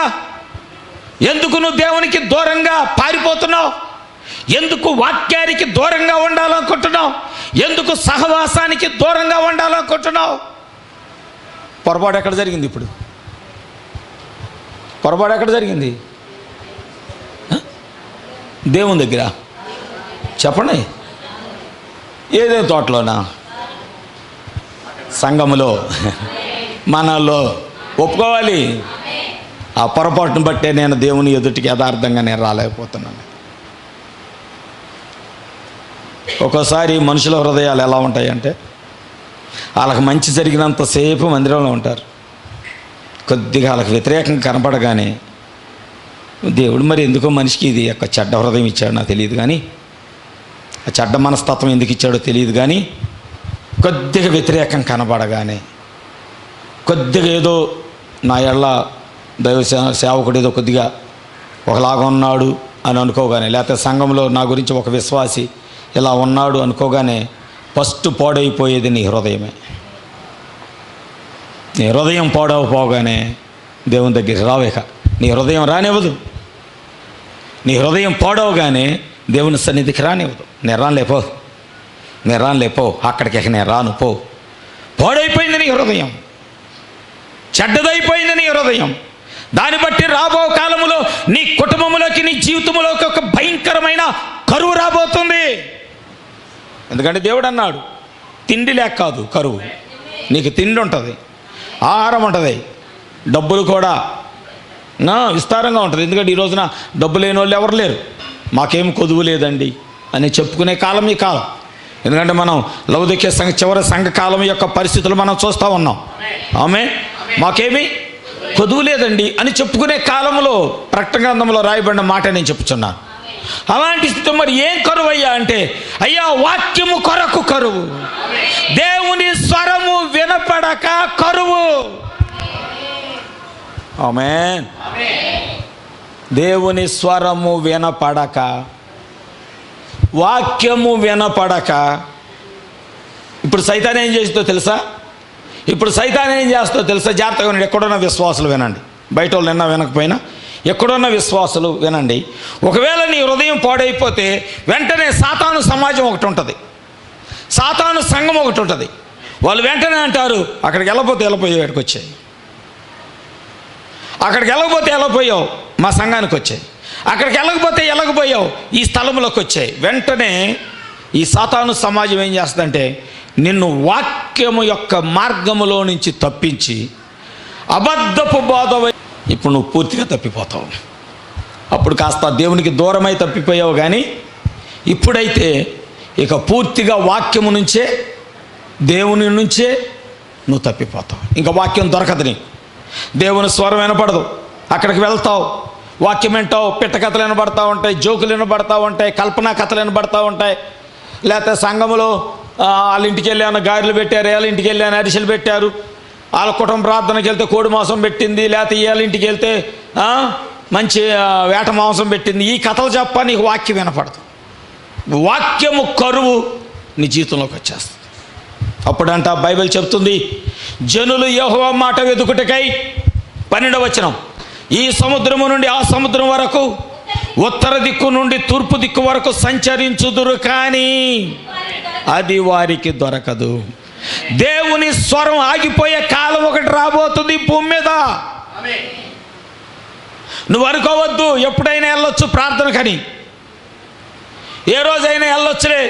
ఎందుకు నువ్వు దేవునికి దూరంగా పారిపోతున్నావు? ఎందుకు వాక్యానికి దూరంగా ఉండాలనుకుంటున్నావు? ఎందుకు సహవాసానికి దూరంగా ఉండాలనుకుంటున్నావు? పొరపాటు ఎక్కడ జరిగింది? ఇప్పుడు పొరపాటు ఎక్కడ జరిగింది? దేవుని దగ్గర చెప్పండి. ఏదే తోటలోనా? సంఘములో, మనలో ఒప్పుకోవాలి. ఆ పొరపాటును బట్టే నేను దేవుని ఎదుటికి యథార్థంగా నేను రాలేకపోతున్నాను. ఒక్కోసారి మనుషుల హృదయాలు ఎలా ఉంటాయంటే, వాళ్ళకి మంచి జరిగినంతసేపు మందిరంలో ఉంటారు. కొద్దిగా వాళ్ళకి వ్యతిరేకంగా కనపడగానే దేవుడు మరి ఎందుకో మనిషికి ఇది యొక్క చెడ్డ హృదయం ఇచ్చాడు నాకు తెలియదు, కానీ ఆ చెడ్డ మనస్తత్వం ఎందుకు ఇచ్చాడో తెలియదు, కానీ కొద్దిగా వ్యతిరేకం కనపడగానే, కొద్దిగా ఏదో నా ఎళ్ళ దైవ సేవకుడు ఏదో కొద్దిగా ఒకలాగా ఉన్నాడు అని అనుకోగానే, లేకపోతే సంఘంలో నా గురించి ఒక విశ్వాసి ఇలా ఉన్నాడు అనుకోగానే ఫస్ట్ పాడైపోయేది నీ హృదయమే. నీ హృదయం పాడవపోగానే దేవుని దగ్గరికి రావేక. నీ హృదయం రానివ్వదు. నీ హృదయం పాడవగానే దేవుని సన్నిధికి రానివ్వదు. నేను రానులేపో, నేను రానులేపో, అక్కడికి నేను రాను పో. పాడైపోయింది నీ హృదయం, చెడ్డదైపోయింది నీ హృదయం. దాన్ని బట్టి రాబో కాలములో నీ కుటుంబంలోకి, నీ జీవితంలోకి ఒక భయంకరమైన కరువు రాబోతుంది. ఎందుకంటే దేవుడు అన్నాడు, తిండి లేక కాదు కరువు. నీకు తిండి ఉంటుంది, ఆహారం ఉంటుంది, డబ్బులు కూడా విస్తారంగా ఉంటుంది. ఎందుకంటే ఈ రోజున డబ్బు లేని వాళ్ళు ఎవరు లేరు. మాకేం కొదువు లేదండి అని చెప్పుకునే కాలం ఈ కాలం. ఎందుకంటే మనం లౌకిక సంఘ చివరి సంఘ కాలం యొక్క పరిస్థితులు మనం చూస్తూ ఉన్నాం. ఆమె మాకేమీ కొదువు లేదండి అని చెప్పుకునే కాలంలో ప్రకటన గ్రంథంలో రాయబడిన మాట నేను చెప్పుచున్నాను. అలాంటి స్థితి మరి ఏం కరువు అయ్యా అంటే, అయ్యా వాక్యము కొరకు కరువు, దేవుని స్వరము వినపడక కరువు. ఆమేన్. దేవుని స్వరము వినపడక, వాక్యము వినపడక. ఇప్పుడు సైతాన్ ఏం చేస్తుందో తెలుసా? జాగ్రత్తగా వినండి. ఎక్కడున్న విశ్వాసులు వినండి, బయట వాళ్ళు నిన్న వినకపోయినా ఎక్కడున్న విశ్వాసులు వినండి. ఒకవేళ నీ హృదయం పాడైపోతే వెంటనే సాతాను సమాజం ఒకటి ఉంటుంది, సాతాను సంఘం ఒకటి ఉంటుంది. వాళ్ళు వెంటనే అంటారు, అక్కడికి వెళ్ళిపోయావు, ఎక్కడికి వచ్చాయి, అక్కడికి వెళ్ళకపోయావు మా సంఘానికి వచ్చాయి, అక్కడికి వెళ్ళకపోయావు ఈ స్థలంలోకి వచ్చాయి. వెంటనే ఈ సాతాను సమాజం ఏం చేస్తుందంటే, నిన్ను వాక్యము యొక్క మార్గములో నుంచి తప్పించి అబద్ధపు బోధ, ఇప్పుడు నువ్వు పూర్తిగా తప్పిపోతావు. అప్పుడు కాస్త దేవునికి దూరమై తప్పిపోయావు, కానీ ఇప్పుడైతే ఇక పూర్తిగా వాక్యము నుంచే, దేవుని నుంచే నువ్వు తప్పిపోతావు. ఇంకా వాక్యం దొరకదు నీకు, దేవుని స్వరం వినపడదు. అక్కడికి వెళ్తావు, వాక్యం వింటావు, పిట్ట కథలు వినబడతా ఉంటాయి, జోకులు వినబడతా ఉంటాయి, కల్పనా కథలు వినబడతా ఉంటాయి. లేకపోతే సంఘములో వాళ్ళ ఇంటికి వెళ్ళాను గారెలు పెట్టారు, వాళ్ళ ఇంటికి వెళ్ళాను అరిసెలు పెట్టారు, వాళ్ళ కుటుంబ ప్రార్థనకి వెళ్తే కోడి మాంసం పెట్టింది, లేకపోతే వాళ్ళ ఇంటికి వెళ్తే మంచి వేట మాంసం పెట్టింది. ఈ కథలు చెప్ప, నీకు వాక్యం వినపడదు. వాక్యము కరువు నీ జీవితంలోకి వచ్చేస్తుంది. అప్పుడంట బైబిల్ చెప్తుంది, జనులు యెహోవా మాట వెతుకుటకై 12వ వచనం, ఈ సముద్రము నుండి ఆ సముద్రం వరకు, ఉత్తర దిక్కు నుండి తూర్పు దిక్కు వరకు సంచరించుదురు, కానీ అది వారికి దొరకదు. దేవుని స్వరం ఆగిపోయే కాలం ఒకటి రాబోతుంది భూమి మీద. నువ్వు అనుకోవద్దు ఎప్పుడైనా వెళ్ళొచ్చు ప్రార్థనకని, ఏ రోజైనా వెళ్ళొచ్చులే,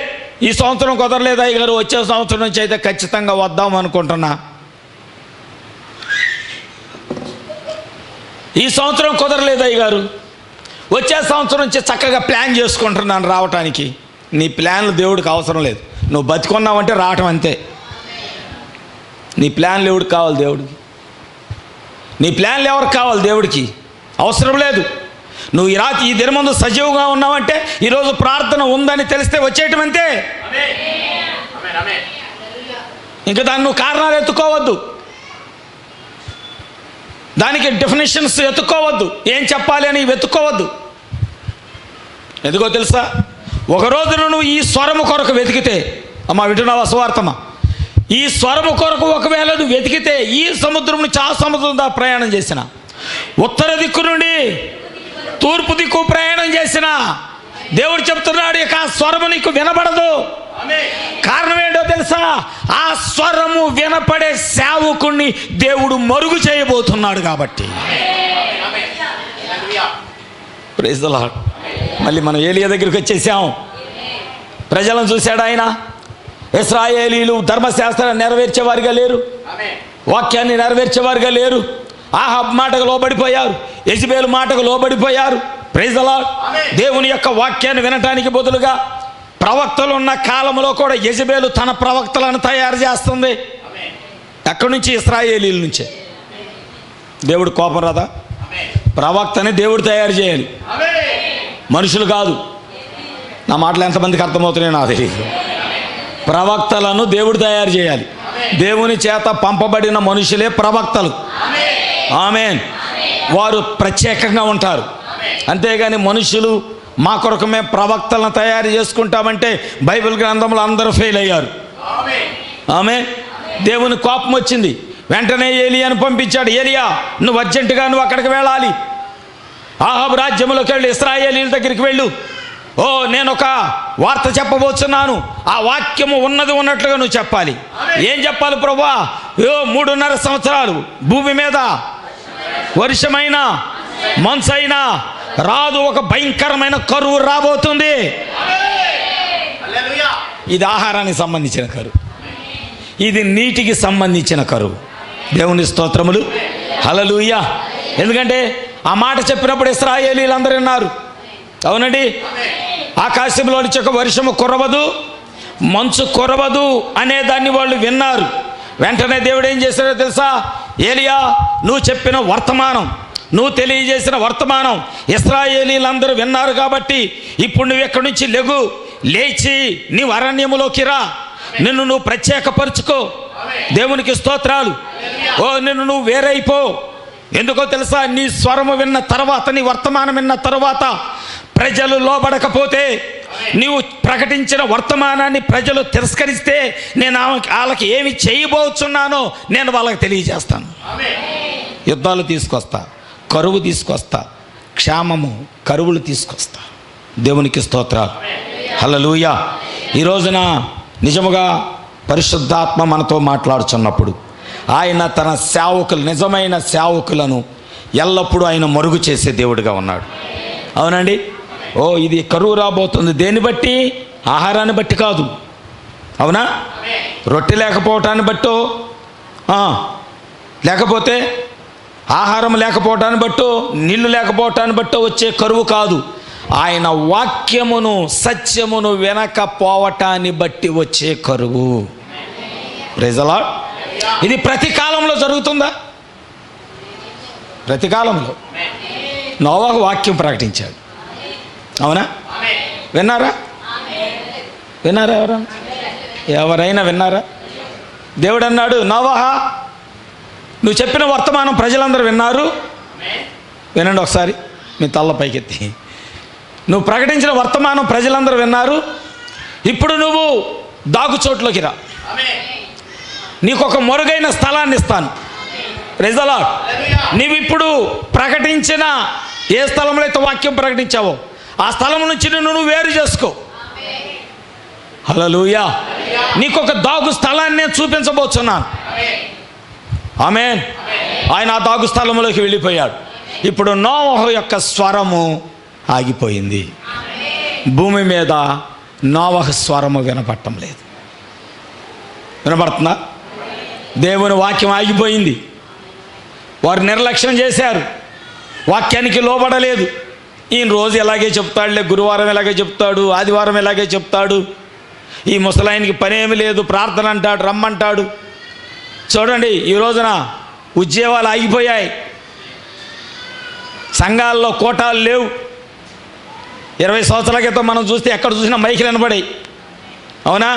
ఈ సంవత్సరం కుదరలేదు అయ్య గారు, వచ్చే సంవత్సరం నుంచి అయితే ఖచ్చితంగా వద్దాం అనుకుంటున్నా, ఈ సంవత్సరం కుదరలేదు అయ్య గారు, వచ్చే సంవత్సరం నుంచి చక్కగా ప్లాన్ చేసుకుంటున్నాను రావటానికి. నీ ప్లాన్లు దేవుడికి అవసరం లేదు. నువ్వు బతికున్నావంటే రావటం అంతే. నీ ప్లాన్లు ఎవరికి కావాలి? దేవుడికి. నీ ప్లాన్లు ఎవరికి కావాలి? దేవుడికి అవసరం లేదు. నువ్వు ఈ దినమందు సజీవంగా ఉన్నావంటే, ఈరోజు ప్రార్థన ఉందని తెలిస్తే వచ్చేయటం అంతే. ఇంకా దాన్ని నువ్వు కారణాలు ఎత్తుకోవద్దు, దానికి డెఫినేషన్స్ ఎత్తుకోవద్దు, ఏం చెప్పాలి అని వెతుక్కోవద్దు. ఎందుకో తెలుసా? ఒక రోజున నువ్వు ఈ స్వరము కొరకు వెతికితే, అమ్మా వింటున్నావా సువార్తమా, ఈ స్వరము కొరకు ఒకవేళ నువ్వు వెతికితే, ఈ సముద్రం నుంచి ఆ సముద్రం దా ప్రయాణం చేసిన, ఉత్తర దిక్కు నుండి తూర్పు దిక్కు ప్రయాణం చేసిన, దేవుడు చెప్తున్నాడు, ఇక ఆ స్వరము నీకు వినబడదు. కారణం ఏంటో తెలుసా? ఆ స్వరము వినపడే సేవకుణ్ణి దేవుడు మరుగు చేయబోతున్నాడు కాబట్టి. Praise the Lord. మళ్ళీ మనం ఏలియా దగ్గరికి వచ్చేసాం. ప్రజలను చూశాడు ఆయన. ఇశ్రాయేలీలు ధర్మశాస్త్రాన్ని నెరవేర్చేవారుగా లేరు, వాక్యాన్ని నెరవేర్చేవారుగా లేరు. ఆహాబ్ మాటకు లోబడిపోయారు, యెజబెలు మాటకు లోబడిపోయారు. Praise the lord. దేవుని యొక్క వాక్యాన్ని వినటానికి బదులుగా ప్రవక్తలు ఉన్న కాలంలో కూడా యెజబెలు తన ప్రవక్తలను తయారు చేస్తుంది. ఎక్కడి నుంచి? ఇశ్రాయేలీల నుంచే. దేవుడు కోపం రాదా? ప్రవక్తని దేవుడు తయారు చేయాలి, మనుషులు కాదు. నా మాటలు ఎంతమందికి అర్థమవుతున్నాయో నాకు తెలియదు. ప్రవక్తలను దేవుడు తయారు చేయాలి. దేవుని చేత పంపబడిన మనుషులే ప్రవక్తలు. ఆమేన్. వారు ప్రత్యేకంగా ఉంటారు. అంతేగాని మనుషులు మా కొరకు మేము ప్రవక్తలను తయారు చేసుకుంటామంటే బైబిల్ గ్రంథంలో అందరూ ఫెయిల్ అయ్యారు. ఆమేన్. దేవుని కోపం వచ్చింది. వెంటనే ఏలియాను పంపించాడు. ఏలియా, నువ్వు అర్జెంటుగా నువ్వు అక్కడికి వెళ్ళాలి. ఆహాబు రాజ్యంలోకి వెళ్ళి ఇశ్రాయేలీల దగ్గరికి వెళ్ళు. ఓ, నేను ఒక వార్త చెప్పబోతున్నాను. ఆ వాక్యము ఉన్నది ఉన్నట్లుగా నువ్వు చెప్పాలి. ఏం చెప్పాలి ప్రభువా? 3.5 సంవత్సరాలు భూమి మీద వర్షమైనా మంచైనా రాదు, ఒక భయంకరమైన కరువు రాబోతుంది. ఇది ఆహారానికి సంబంధించిన కరువు, ఇది నీటికి సంబంధించిన కరువు. దేవుని స్తోత్రములు, హల్లెలూయా. ఎందుకంటే ఆ మాట చెప్పినప్పుడు ఇశ్రాయేలీలందరూ విన్నారు. అవునండి. ఆకాశంలో నుంచి ఒక వర్షము కురవదు, మంచు కురవదు అనే దాన్ని వాళ్ళు విన్నారు. వెంటనే దేవుడు ఏం చేశాడో తెలుసా? ఏలియా, నువ్వు చెప్పిన వర్తమానం, నువ్వు తెలియజేసిన వర్తమానం ఇశ్రాయేలీలందరూ విన్నారు కాబట్టి ఇప్పుడు నువ్వు ఎక్కడి నుంచి లేచి నీవు అరణ్యములోకి రా, నిన్ను నువ్వు ప్రత్యేకపరుచుకో. దేవునికి స్తోత్రాలు. ఓ, నిన్ను నువ్వు వేరైపో. ఎందుకో తెలుసా? నీ స్వరము విన్న తర్వాత, నీ వర్తమానం విన్న తర్వాత ప్రజలు లోబడకపోతే, నీవు ప్రకటించిన వర్తమానాన్ని ప్రజలు తిరస్కరిస్తే, నేను వాళ్ళకి ఏమి చేయబోతున్నానో నేను వాళ్ళకి తెలియజేస్తాను. యుద్ధాలు తీసుకొస్తా, కరువు తీసుకొస్తా, క్షామము కరువులు తీసుకొస్తా. దేవునికి స్తోత్రాలు, హల్లెలూయా. ఈ రోజున నిజముగా పరిశుద్ధాత్మ మనతో మాట్లాడుచున్నప్పుడు ఆయన తన సేవకులు, నిజమైన సేవకులను ఎల్లప్పుడూ ఆయన మరుగు చేసే దేవుడిగా ఉన్నాడు. అవునండి. ఓ, ఇది కరువు రాబోతుంది. దేన్ని బట్టి? ఆహారాన్ని బట్టి కాదు. అవునా? రొట్టె లేకపోవటాన్ని బట్టో, లేకపోతే ఆహారం లేకపోవటాన్ని బట్టో, నీళ్లు లేకపోవటాన్ని బట్టో వచ్చే కరువు కాదు. ఆయన వాక్యమును, సత్యమును వినకపోవటాన్ని బట్టి వచ్చే కరువు. Praise the Lord. ఇది ప్రతి కాలంలో జరుగుతుందా? ప్రతి కాలంలో. నోవాహు వాక్యం ప్రకటించాడు. అవునా? విన్నారా? ఎవరైనా విన్నారా? దేవుడు అన్నాడు, నోవాహా, నువ్వు చెప్పిన వర్తమానం ప్రజలందరూ విన్నారు. వినండి ఒకసారి మీ తల్ల పైకెత్తి. నువ్వు ప్రకటించిన వర్తమానం ప్రజలందరూ విన్నారు. ఇప్పుడు నువ్వు దాగుచోట్లోకి రా, నీకు ఒక మొరుగైన స్థలాన్ని ఇస్తాను. Praise the Lord. నీవు ఇప్పుడు ప్రకటించిన ఏ స్థలంలో అయితే వాక్యం ప్రకటించావో ఆ స్థలం నుంచి నువ్వు వేరు చేసుకో. హల్లెలూయా. నీకు ఒక దాగు స్థలాన్ని నేను చూపించబోతున్నాను. ఆమేన్. ఆయన ఆ దాగు స్థలంలోకి వెళ్ళిపోయాడు. ఇప్పుడు నోవహు యొక్క స్వరము ఆగిపోయింది. భూమి మీద నోవహు స్వరము వినపడటం లేదు. వినపడుతుందా? దేవుని వాక్యం ఆగిపోయింది. వారు నిర్లక్ష్యం చేశారు, వాక్యానికి లోబడలేదు. ఈయన రోజు ఎలాగే చెప్తాడులే, గురువారం ఎలాగే చెప్తాడు, ఆదివారం ఎలాగే చెప్తాడు, ఈ ముసలాయనికి పనేమి లేదు, ప్రార్థన అంటాడు, రమ్మంటాడు. చూడండి, ఈ రోజున ఉద్యోగాలు ఆగిపోయాయి, సంఘాల్లో కోటాలు లేవు. 20 సంవత్సరాల క్రితం మనం చూస్తే ఎక్కడ చూసినా మైకులు వినపడాయి. అవునా?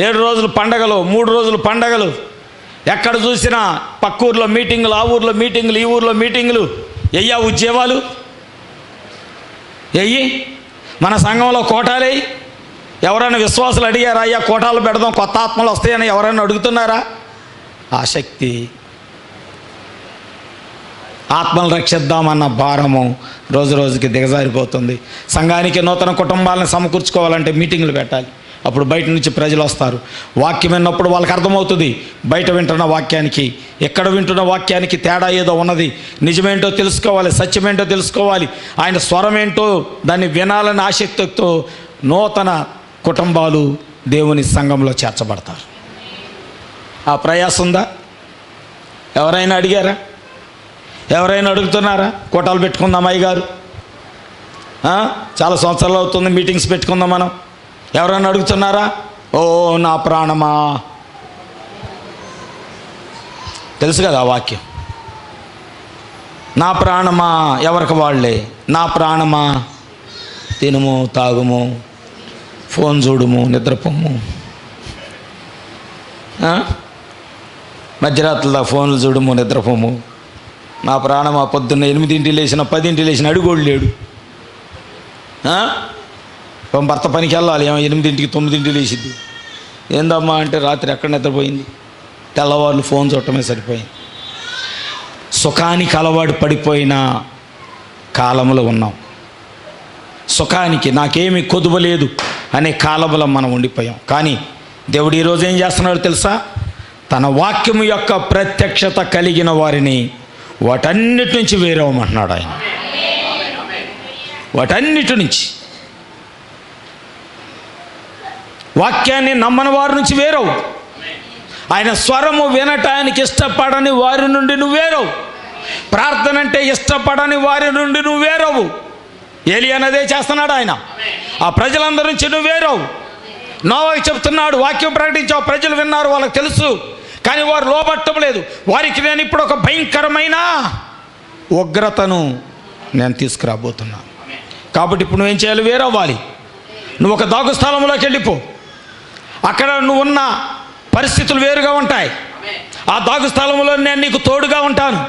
7 రోజులు పండగలు, 3 రోజులు పండగలు, ఎక్కడ చూసినా పక్క ఊర్లో మీటింగులు, ఆ ఊర్లో మీటింగులు, ఈ ఊర్లో మీటింగులు. ఎయ్యా ఉద్యోగాలు ఎయ్యి. మన సంఘంలో కోటాలే. ఎవరైనా విశ్వాసులు అడిగారా? అయ్యా కోటాలు పెడదాం, కొత్త ఆత్మలు వస్తాయని ఎవరైనా అడుగుతున్నారా? ఆసక్తి ఆత్మలు రక్షిద్దామన్న భారము రోజు రోజుకి దిగజారిపోతుంది. సంఘానికి నూతన కుటుంబాలను సమకూర్చుకోవాలంటే మీటింగ్లు పెట్టాలి. అప్పుడు బయట నుంచి ప్రజలు వస్తారు. వాక్యం విన్నప్పుడు వాళ్ళకి అర్థమవుతుంది బయట వింటున్న వాక్యానికి ఎక్కడ వింటున్న వాక్యానికి తేడా ఏదో ఉన్నది. నిజమేంటో తెలుసుకోవాలి, సత్యమేంటో తెలుసుకోవాలి, ఆయన స్వరం ఏంటో దాన్ని వినాలని ఆసక్తితో నూతన కుటుంబాలు దేవుని సంఘంలో చేర్చబడతారు. ఆ ప్రయాసం ఉందా? ఎవరైనా అడిగారా? ఎవరైనా అడుగుతున్నారా? కోటాలు పెట్టుకుందాం అయ్యగారు, చాలా సంవత్సరాలు అవుతుంది మీటింగ్స్ పెట్టుకుందాం మనం. ఎవరైనా అడుగుతున్నారా? ఓ నా ప్రాణమా, తెలుసు కదా ఆ వాక్యం. నా ప్రాణమా ఎవరికి వాళ్ళే. నా ప్రాణమా తినుము, తాగుము, ఫోన్ చూడుము, నిద్రపోము, మధ్యరాత్రుల ఫోన్లు చూడుము, నిద్రపోము. నా ప్రాణమా పొద్దున్న 8 లేచిన 10 లేచిన అడుగోడు లేడు. భర్త పనికి వెళ్ళాలి, 8 9 లేచిద్ది. ఏందమ్మా అంటే రాత్రి ఎక్కడ నిద్రపోయింది, తెల్లవాళ్ళు ఫోన్ చూడటమే సరిపోయింది. సుఖానికి అలవాటు పడిపోయిన కాలంలో ఉన్నాం. సుఖానికి నాకేమీ కొదువలేదు అనే కాలంలో మనం ఉండిపోయాం. కానీ దేవుడు ఈరోజు ఏం చేస్తున్నాడో తెలుసా? తన వాక్యము యొక్క ప్రత్యక్షత కలిగిన వారిని వాటన్నిటి నుంచి వేరవమంటున్నాడు ఆయన. వాటన్నిటి నుంచి, వాక్యాన్ని నమ్మని వారి నుంచి వేరవు. ఆయన స్వరము వినటానికి ఇష్టపడని వారి నుండి నువ్వు వేరవు. ప్రార్థన అంటే ఇష్టపడని వారి నుండి నువ్వు వేరవు. ఏలియా అన్నదే చేస్తున్నాడు ఆయన. ఆ ప్రజలందరి నుంచి నువ్వు వేరవు. నోవాహుకు చెప్తున్నాడు, వాక్యం ప్రకటించావు, ప్రజలు విన్నారు, వాళ్ళకి తెలుసు, కానీ వారు లోబట్టం లేదు. వారికి నేను ఇప్పుడు ఒక భయంకరమైన ఉగ్రతను నేను తీసుకురాబోతున్నాను. కాబట్టి ఇప్పుడు నువ్వేం చేయాలి? వేరవ్వాలి. నువ్వు ఒక దాగు స్థలంలోకి వెళ్ళిపో. అక్కడ నువ్వు ఉన్న పరిస్థితులు వేరుగా ఉంటాయి. ఆ దాగు స్థలంలో నేను నీకు తోడుగా ఉంటాను.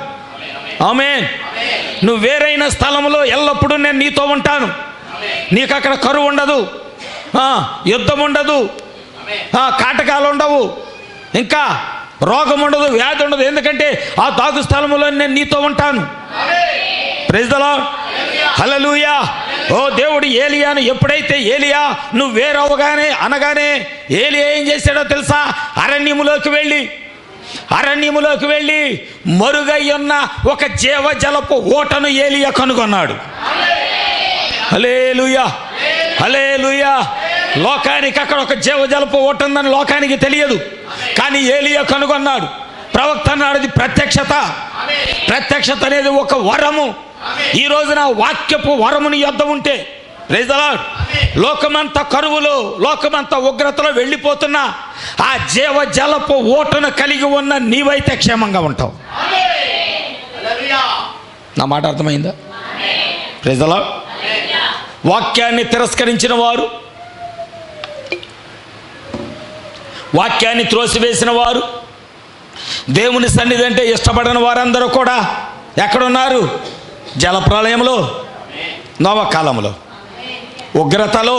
ఆమేన్. నువ్వు వేరైన స్థలంలో ఎల్లప్పుడూ నేను నీతో ఉంటాను. నీకు అక్కడ కరువు ఉండదు, యుద్ధం ఉండదు, కాటకాలు ఉండవు, ఇంకా రోగం ఉండదు, వ్యాధి ఉండదు. ఎందుకంటే ఆ దాగు స్థలంలో నేను నీతో ఉంటాను. Praise the lord. హల్లెలూయా. ఓ దేవుడు ఏలియాను ఎప్పుడైతే ఏలియా నువ్వు వేరవగానే అనగానే ఏలియా ఏం చేశాడో తెలుసా? అరణ్యములోకి వెళ్ళి మరుగయ్యున్న ఒక జీవజలపు ఓటను ఏలియా కనుగొన్నాడు. హల్లెలూయా, హల్లెలూయా. లోకానికి అక్కడ ఒక జీవజలపు ఓట ఉందని లోకానికి తెలియదు, కానీ ఏలియా కనుగొన్నాడు. ప్రవక్త అన్నాడు అది ప్రత్యక్షత. ప్రత్యక్షత అనేది ఒక వరము. ఈ రోజున వాక్యపు వరము నీ యొద్ద ఉంటే, ప్రైజ్ ది లార్డ్, లోకమంతా కరువులో, లోకమంతా ఉగ్రతలో వెళ్ళిపోతున్నా ఆ జీవజలపు ఓటను కలిగి ఉన్న నీవైతే క్షేమంగా ఉంటావు. నా మాట అర్థమైందా? Praise the Lord. వాక్యాన్ని తిరస్కరించిన వారు, వాక్యాన్ని త్రోసివేసిన వారు, దేవుని సన్నిధి అంటే ఇష్టపడని వారందరూ కూడా ఎక్కడున్నారు? జలప్రలయంలో, నోవకాలంలో, ఉగ్రతలో.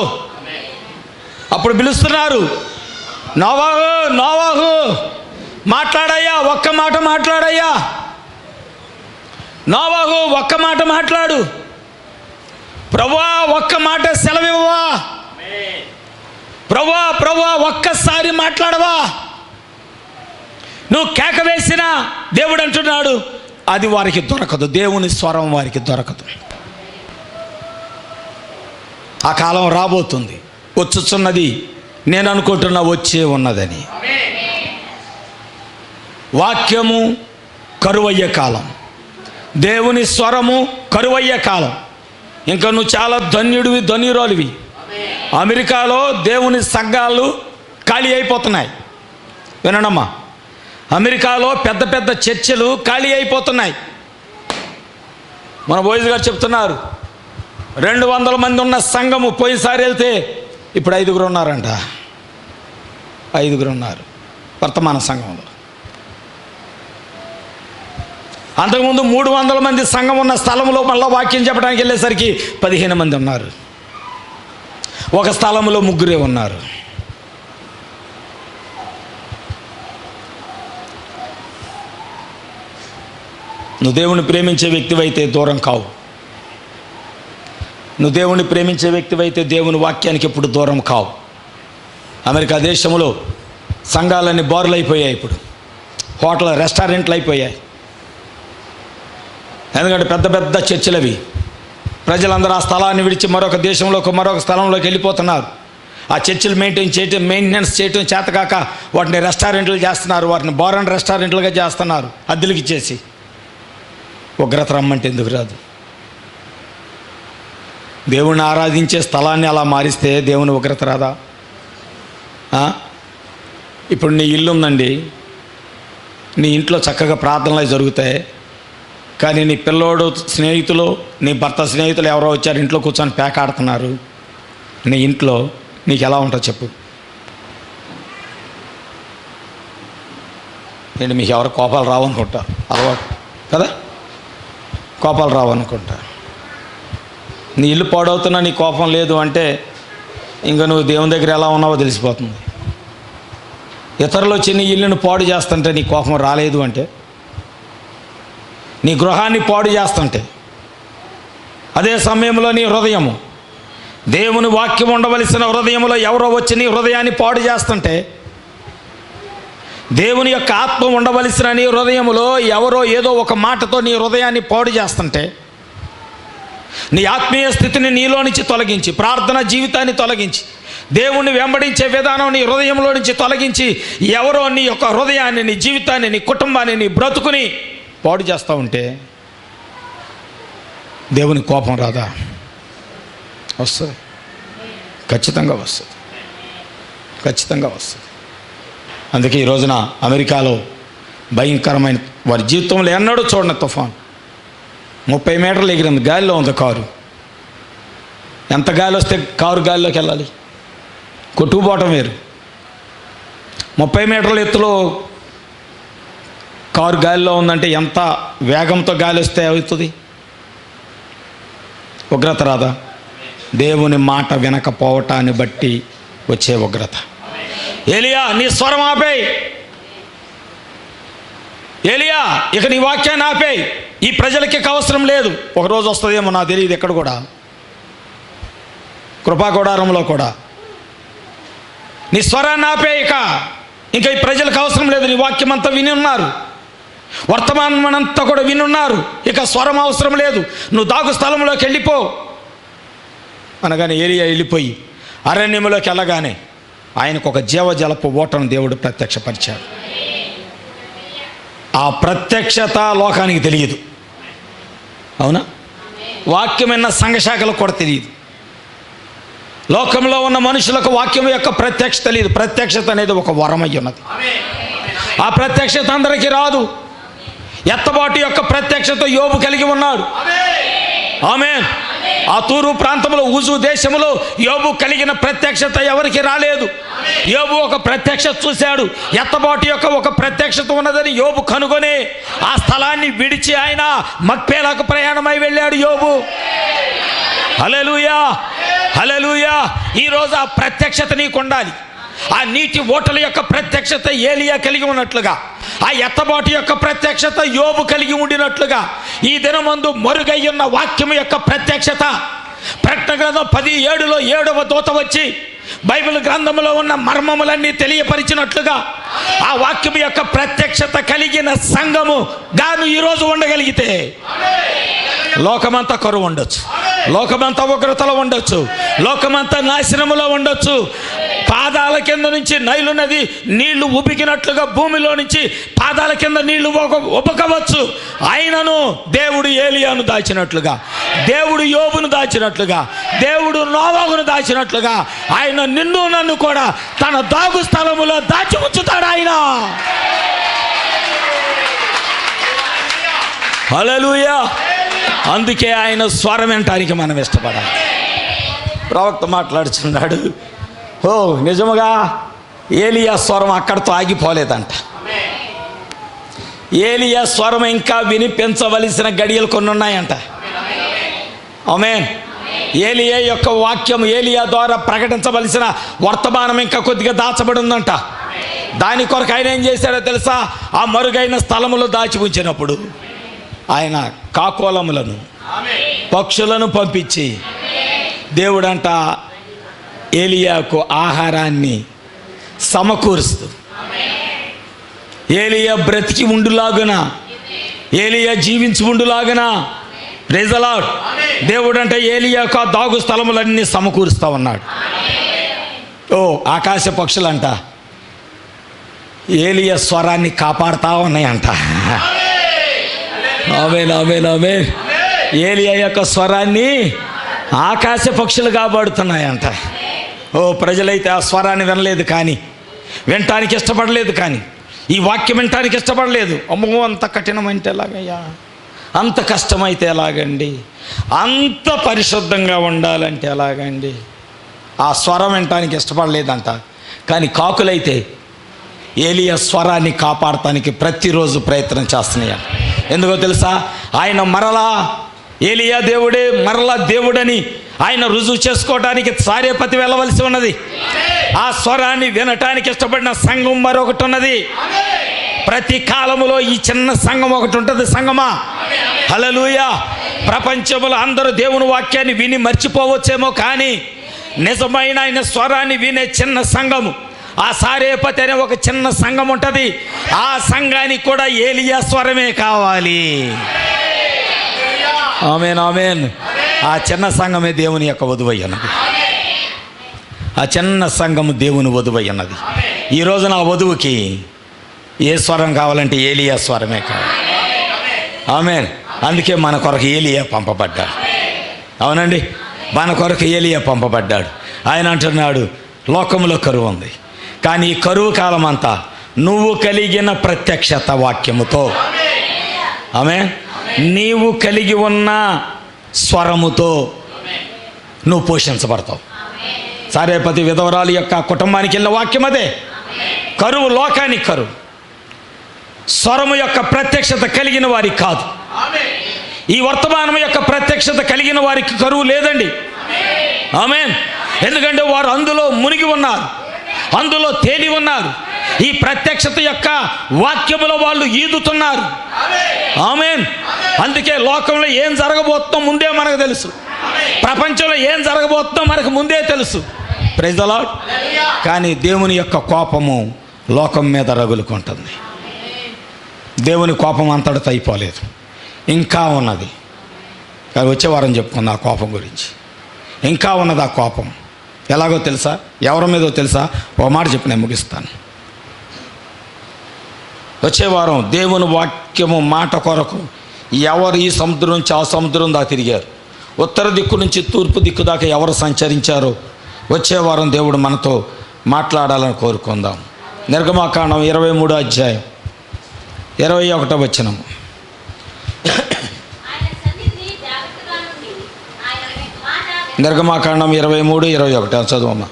అప్పుడు పిలుస్తున్నారు, నోవాహు, నోవాహు మాట్లాడయ్యా, ఒక్క మాట మాట్లాడయ్యా, నోవాహు ఒక్క మాట మాట్లాడు, ప్రభువా ఒక్క మాట సెలవివ్వవా, ప్రభువా ప్రభువా ఒక్కసారి మాట్లాడవా. నువ్వు కేక వేసినా దేవుడు అంటున్నాడు అది వారికి దొరకదు. దేవుని స్వరం వారికి దొరకదు. ఆ కాలం రాబోతుంది, వచ్చుచున్నది, నేను అనుకుంటున్నా వచ్చే ఉన్నదని. వాక్యము కరువయ్యే కాలం, దేవుని స్వరము కరువయ్యే కాలం. ఇంకా నువ్వు చాలా ధన్యుడివి, ధన్యురాలివి. అమెరికాలో దేవుని సంఘాలు ఖాళీ అయిపోతున్నాయి. వినడమ్మా, అమెరికాలో పెద్ద పెద్ద చర్చిలు ఖాళీ అయిపోతున్నాయి. మన బోయిస్ గారు చెప్తున్నారు 200 మంది ఉన్న సంఘము పోయినసారి వెళ్తే ఇప్పుడు 5 ఉన్నారంట. 5 ఉన్నారు వర్తమాన సంఘంలో. అంతకుముందు 300 మంది సంఘం ఉన్న స్థలంలో మళ్ళీ వాక్యం చెప్పడానికి వెళ్ళేసరికి 15 మంది ఉన్నారు. ఒక స్థలంలో 3 ఉన్నారు. నువ్వు దేవుని ప్రేమించే వ్యక్తివైతే దూరం కావు. నువ్వు దేవుని ప్రేమించే వ్యక్తివైతే దేవుని వాక్యానికి ఎప్పుడు దూరం కావు. అమెరికా దేశంలో సంఘాలన్నీ బార్లు అయిపోయాయి, ఇప్పుడు హోటల్ రెస్టారెంట్లు అయిపోయాయి. ఎందుకంటే పెద్ద పెద్ద చర్చిలు అవి. ప్రజలందరూ ఆ స్థలాన్ని విడిచి మరొక దేశంలోకి మరొక స్థలంలోకి వెళ్ళిపోతున్నారు. ఆ చర్చిలు మెయింటెనెన్స్ చేయటం చేతకాక వాటిని రెస్టారెంట్లు చేస్తున్నారు, వాటిని బార్ అండ్ రెస్టారెంట్లుగా చేస్తున్నారు అద్దెలకి ఇచ్చేసి. ఉగ్రత రమ్మంటే ఎందుకు రాదు? దేవుణ్ణి ఆరాధించే స్థలాన్ని అలా మారిస్తే దేవుని ఉగ్రత రాదా? ఇప్పుడు నీ ఇల్లు ఉందండి, నీ ఇంట్లో చక్కగా ప్రార్థనలు జరుగుతాయి, కానీ నీ పిల్లోడు స్నేహితులు, నీ భర్త స్నేహితులు ఎవరో వచ్చారు, ఇంట్లో కూర్చొని పేకాడుతున్నారు. నీ ఇంట్లో నీకు ఎలా ఉంటుందో చెప్పు. ఏంటి మీకు ఎవరు కోపాలు రావనుకుంటా, అలవాటు కదా, కోపాలు రావనుకుంటా. నీ ఇల్లు పాడవుతున్నా నీ కోపం లేదు అంటే ఇంకా నువ్వు దేవుని దగ్గర ఎలా ఉన్నావో తెలిసిపోతుంది. ఇతరులు వచ్చి నీ ఇల్లును పాడు చేస్తుంటే నీ కోపం రాలేదు అంటే, నీ గృహాన్ని పాడు చేస్తుంటే, అదే సమయంలో నీ హృదయము దేవుని వాక్యం ఉండవలసిన హృదయంలో ఎవరో వచ్చి నీ హృదయాన్ని పాడు చేస్తుంటే, దేవుని యొక్క ఆత్మ ఉండవలసిన నీ హృదయంలో ఎవరో ఏదో ఒక మాటతో నీ హృదయాన్ని పాడు చేస్తుంటే, నీ ఆత్మీయ స్థితిని నీలో నుంచి తొలగించి, ప్రార్థన జీవితాన్ని తొలగించి, దేవుణ్ణి వెంబడించే విధానం నీ హృదయంలో నుంచి తొలగించి, ఎవరో నీ యొక్క హృదయాన్ని, నీ జీవితాన్ని, నీ కుటుంబాన్ని, నీ బ్రతుకుని పాడు చేస్తూ ఉంటే దేవుని కోపం రాదా? వస్తుంది, ఖచ్చితంగా వస్తుంది, ఖచ్చితంగా వస్తుంది. అందుకే ఈ రోజున అమెరికాలో భయంకరమైన, వారి జీవితంలో ఎన్నడూ చూడని తుఫాన్ 30 మీటర్లు ఎగిరింది, గాలిలో ఉంది కారు. ఎంత గాలి వస్తే కారు గాలిలోకి వెళ్ళాలి? కొట్టుకుపోవటం వేరు. 30 మీటర్ల ఎత్తులో కారు గాలిలో ఉందంటే ఎంత వేగంతో గాలి వస్తే అవుతుంది? ఉగ్రత రాదా? దేవుని మాట వినకపోవటాన్ని బట్టి వచ్చే ఉగ్రత. ఏలియా నీ స్వరం ఆపేయి, ఏలియా ఇక నీ వాక్యాన్ని ఆపేయి, ఈ ప్రజలకి అవసరం లేదు. ఒకరోజు వస్తుందేమో నాకు తెలియదు, ఎక్కడ కూడా కృపాగుడారంలో కూడా నీ స్వరాన్ని ఆపేయి, ఇంకా ఈ ప్రజలకు అవసరం లేదు. నీ వాక్యం అంతా విని ఉన్నారు, వర్తమానం అంతా కూడా వినున్నారు, ఇక స్వరం అవసరం లేదు, నువ్వు దాగు స్థలంలోకి వెళ్ళిపో అనగానే ఏలియా వెళ్ళిపోయి అరణ్యంలోకి వెళ్ళగానే ఆయనకు ఒక జీవజలపు ఓటను దేవుడు ప్రత్యక్షపరిచాడు. ఆ ప్రత్యక్షత లోకానికి తెలియదు, అవునా? వాక్యమైన సంఘశాఖలకు కూడా తెలియదు. లోకంలో ఉన్న మనుషులకు వాక్యం యొక్క ప్రత్యక్షత తెలియదు. ప్రత్యక్షత అనేది ఒక వరమై ఉన్నది. ఆ ప్రత్యక్షత అందరికీ రాదు. ఎత్తబాటు యొక్క ప్రత్యక్షత యోబు కలిగి ఉన్నాడు. ఆమేన్. ఆ తూరు ప్రాంతంలో ఊజు దేశంలో యోబు కలిగిన ప్రత్యక్షత ఎవరికి రాలేదు. యోబు ఒక ప్రత్యక్షత చూశాడు. ఎత్తబాటు యొక్క ఒక ప్రత్యక్షత ఉన్నదని యోబు కనుగొని ఆ స్థలాన్ని విడిచి ఆయన మక్పేలకు ప్రయాణమై వెళ్ళాడు యోబు. హల్లెలూయా, హల్లెలూయా. ఈరోజు ఆ ప్రత్యక్షత నీకు ఉండాలి. ఆ నీటి ఓటల యొక్క ప్రత్యక్షత ఏలియా కలిగి ఉన్నట్లుగా, ఆ ఎత్తబాటు యొక్క ప్రత్యక్షత యోబు కలిగి ఉండినట్లుగా, ఈ దినమందు మరుగయ్యున్న వాక్యము యొక్క ప్రత్యక్షత ప్రకటన గ్రంథం 10:7లో 7వ దూత వచ్చి బైబిల్ గ్రంథంలో ఉన్న మర్మములన్నీ తెలియపరిచినట్లుగా ఆ వాక్యము యొక్క ప్రత్యక్షత కలిగిన సంఘము గాను ఈరోజు ఉండగలిగితే లోకమంతా కరువు ఉండొచ్చు, లోకమంతా ఉగ్రతలో ఉండొచ్చు, లోకమంతా నాశనములో ఉండొచ్చు. పాదాల కింద నుంచి నైలు నది నీళ్లు ఉబికినట్లుగా భూమిలో నుంచి పాదాల కింద నీళ్లు ఉబకవచ్చు. ఆయనను దేవుడు ఏలియాను దాచినట్లుగా, దేవుడు యోబును దాచినట్లుగా, దేవుడు నోవాహును దాచినట్లుగా ఆయన నిన్ను నన్ను కూడా తన దాగు స్థలములో దాచి ఉంచుతాడు ఆయన. హల్లెలూయా. అందుకే ఆయన స్వరం వినటానికి మనం ఇష్టపడాలి. ప్రవక్త మాట్లాడుతున్నాడు, ఓ నిజముగా ఏలియా స్వరం అక్కడితో ఆగిపోలేదంట. ఏలియా స్వరం ఇంకా వినిపించవలసిన గడియలు కొన్ని ఉన్నాయంట. ఆమేన్. ఏలియా యొక్క వాక్యం, ఏలియా ద్వారా ప్రకటించవలసిన వర్తమానం ఇంకా కొద్దిగా దాచబడి ఉందంట. దాని కొరకు ఆయన ఏం చేశాడో తెలుసా? ఆ మరుగైన స్థలములో దాచి ఉంచినప్పుడు ఆయన కాకోలములను పక్షులను పంపించి దేవుడంట ఏలియాకు ఆహారాన్ని సమకూరుస్తూ ఏలియా బ్రతికి ఉండులాగున, ఏలియా జీవించి ఉండులాగున, ప్రైజ్ ది లార్డ్, దేవుడంట ఏలియాకు ఆ దాగు స్థలములన్నీ సమకూరుస్తూ ఉన్నాడు. ఓ ఆకాశ పక్షులంట ఏలియా స్వరాన్ని కాపాడుతూ ఉన్నాయంట. ఆమేన్ ఆమేన్ ఆమేన్. ఏలియా యొక్క స్వరాన్ని ఆకాశ పక్షులు కాపాడుతున్నాయంట. ఓ ప్రజలైతే ఆ స్వరాన్ని వినలేదు, కానీ వినటానికి ఇష్టపడలేదు, కానీ ఈ వాక్యం వినటానికి ఇష్టపడలేదు. అమ్మో అంత కఠినమైతే ఎలాగయ్యా, అంత కష్టమైతే ఎలాగండి, అంత పరిశుద్ధంగా ఉండాలంటే ఎలాగండి, ఆ స్వరం వినటానికి ఇష్టపడలేదంట. కానీ కాకులైతే ఏలియా స్వరాన్ని కాపాడటానికి ప్రతిరోజు ప్రయత్నం చేస్తున్నాయంట. ఎందుకో తెలుసా? ఆయన మరలా ఏలియా దేవుడే, మరలా దేవుడని ఆయన రుజువు చేసుకోవడానికి సారేపతి వెళ్ళవలసి ఉన్నది. ఆ స్వరాన్ని వినటానికి ఇష్టపడిన సంఘం మరొకటి ఉన్నది. ప్రతి కాలములో ఈ చిన్న సంఘం ఒకటి ఉంటుంది. సంఘమా, హల్లెలూయా. ప్రపంచంలో అందరూ దేవుని వాక్యాన్ని విని మర్చిపోవచ్చేమో, కానీ నిజమైన ఆయన స్వరాన్ని వినే చిన్న సంఘము, ఆ సారేపతి అనే ఒక చిన్న సంఘం ఉంటుంది. ఆ సంఘానికి కూడా ఏలియా స్వరమే కావాలి. ఆమేన్ ఆమేన్. ఆ చిన్న సంఘమే దేవుని యొక్క వధువై అన్నది. ఆ చిన్న సంఘము దేవుని వధువై అన్నది. ఈ రోజున ఆ వధువుకి ఏ స్వరం కావాలంటే ఏలియా స్వరమే కావాలి. ఆమేన్. అందుకే మన కొరకు ఏలియా పంపబడ్డాడు. అవునండి, మన కొరకు ఏలియా పంపబడ్డాడు. ఆయన అంటున్నాడు, లోకంలో కరువు ఉంది, కానీ ఈ కరువు కాలం అంతా నువ్వు కలిగిన ప్రత్యక్షత వాక్యముతో, ఆమేన్, నీవు కలిగి ఉన్న స్వరముతో నువ్వు పోషించబడతావు. సారేపతి విధవరాలు యొక్క కుటుంబానికి వెళ్ళిన వాక్యం అదే. కరువు లోకానికి కరువు, స్వరము యొక్క ప్రత్యక్షత కలిగిన వారికి కాదు. ఈ వర్తమానం యొక్క ప్రత్యక్షత కలిగిన వారికి కరువు లేదండి. ఆమేన్. ఎందుకంటే వారు అందులో మునిగి ఉన్నారు, అందులో తేలి ఉన్నారు. ఈ ప్రత్యక్షత యొక్క వాక్యములో వాళ్ళు ఈదుతున్నారు. ఆమేన్. అందుకే లోకంలో ఏం జరగబోతుందో ముందే మనకు తెలుసు, ప్రపంచంలో ఏం జరగబోతుందో మనకు ముందే తెలుసు. Praise the Lord. కానీ దేవుని యొక్క కోపము లోకం మీద రగులుకుంటుంది. దేవుని కోపం అంతటితో అయిపోలేదు, ఇంకా ఉన్నది. కానీ వచ్చే వారం చెప్పుకుంది ఆ కోపం గురించి. ఇంకా ఉన్నది ఆ కోపం. ఎలాగో తెలుసా? ఎవరి మీదో తెలుసా? ఒక మాట చెప్పి నేను ముగిస్తాను. వచ్చే వారం దేవుని వాక్యము మాట కొరకు ఎవరు ఈ సముద్రం నుంచి ఆ సముద్రం దాకా తిరిగారు, ఉత్తర దిక్కు నుంచి తూర్పు దిక్కు దాకా ఎవరు సంచరించారో వచ్చే వారం దేవుడు మనతో మాట్లాడాలని కోరుకుందాం. నిర్గమాకాండం 23వ అధ్యాయం 21వ వచనం. నిర్గమాకాండం 23:21 చదువమ్మా.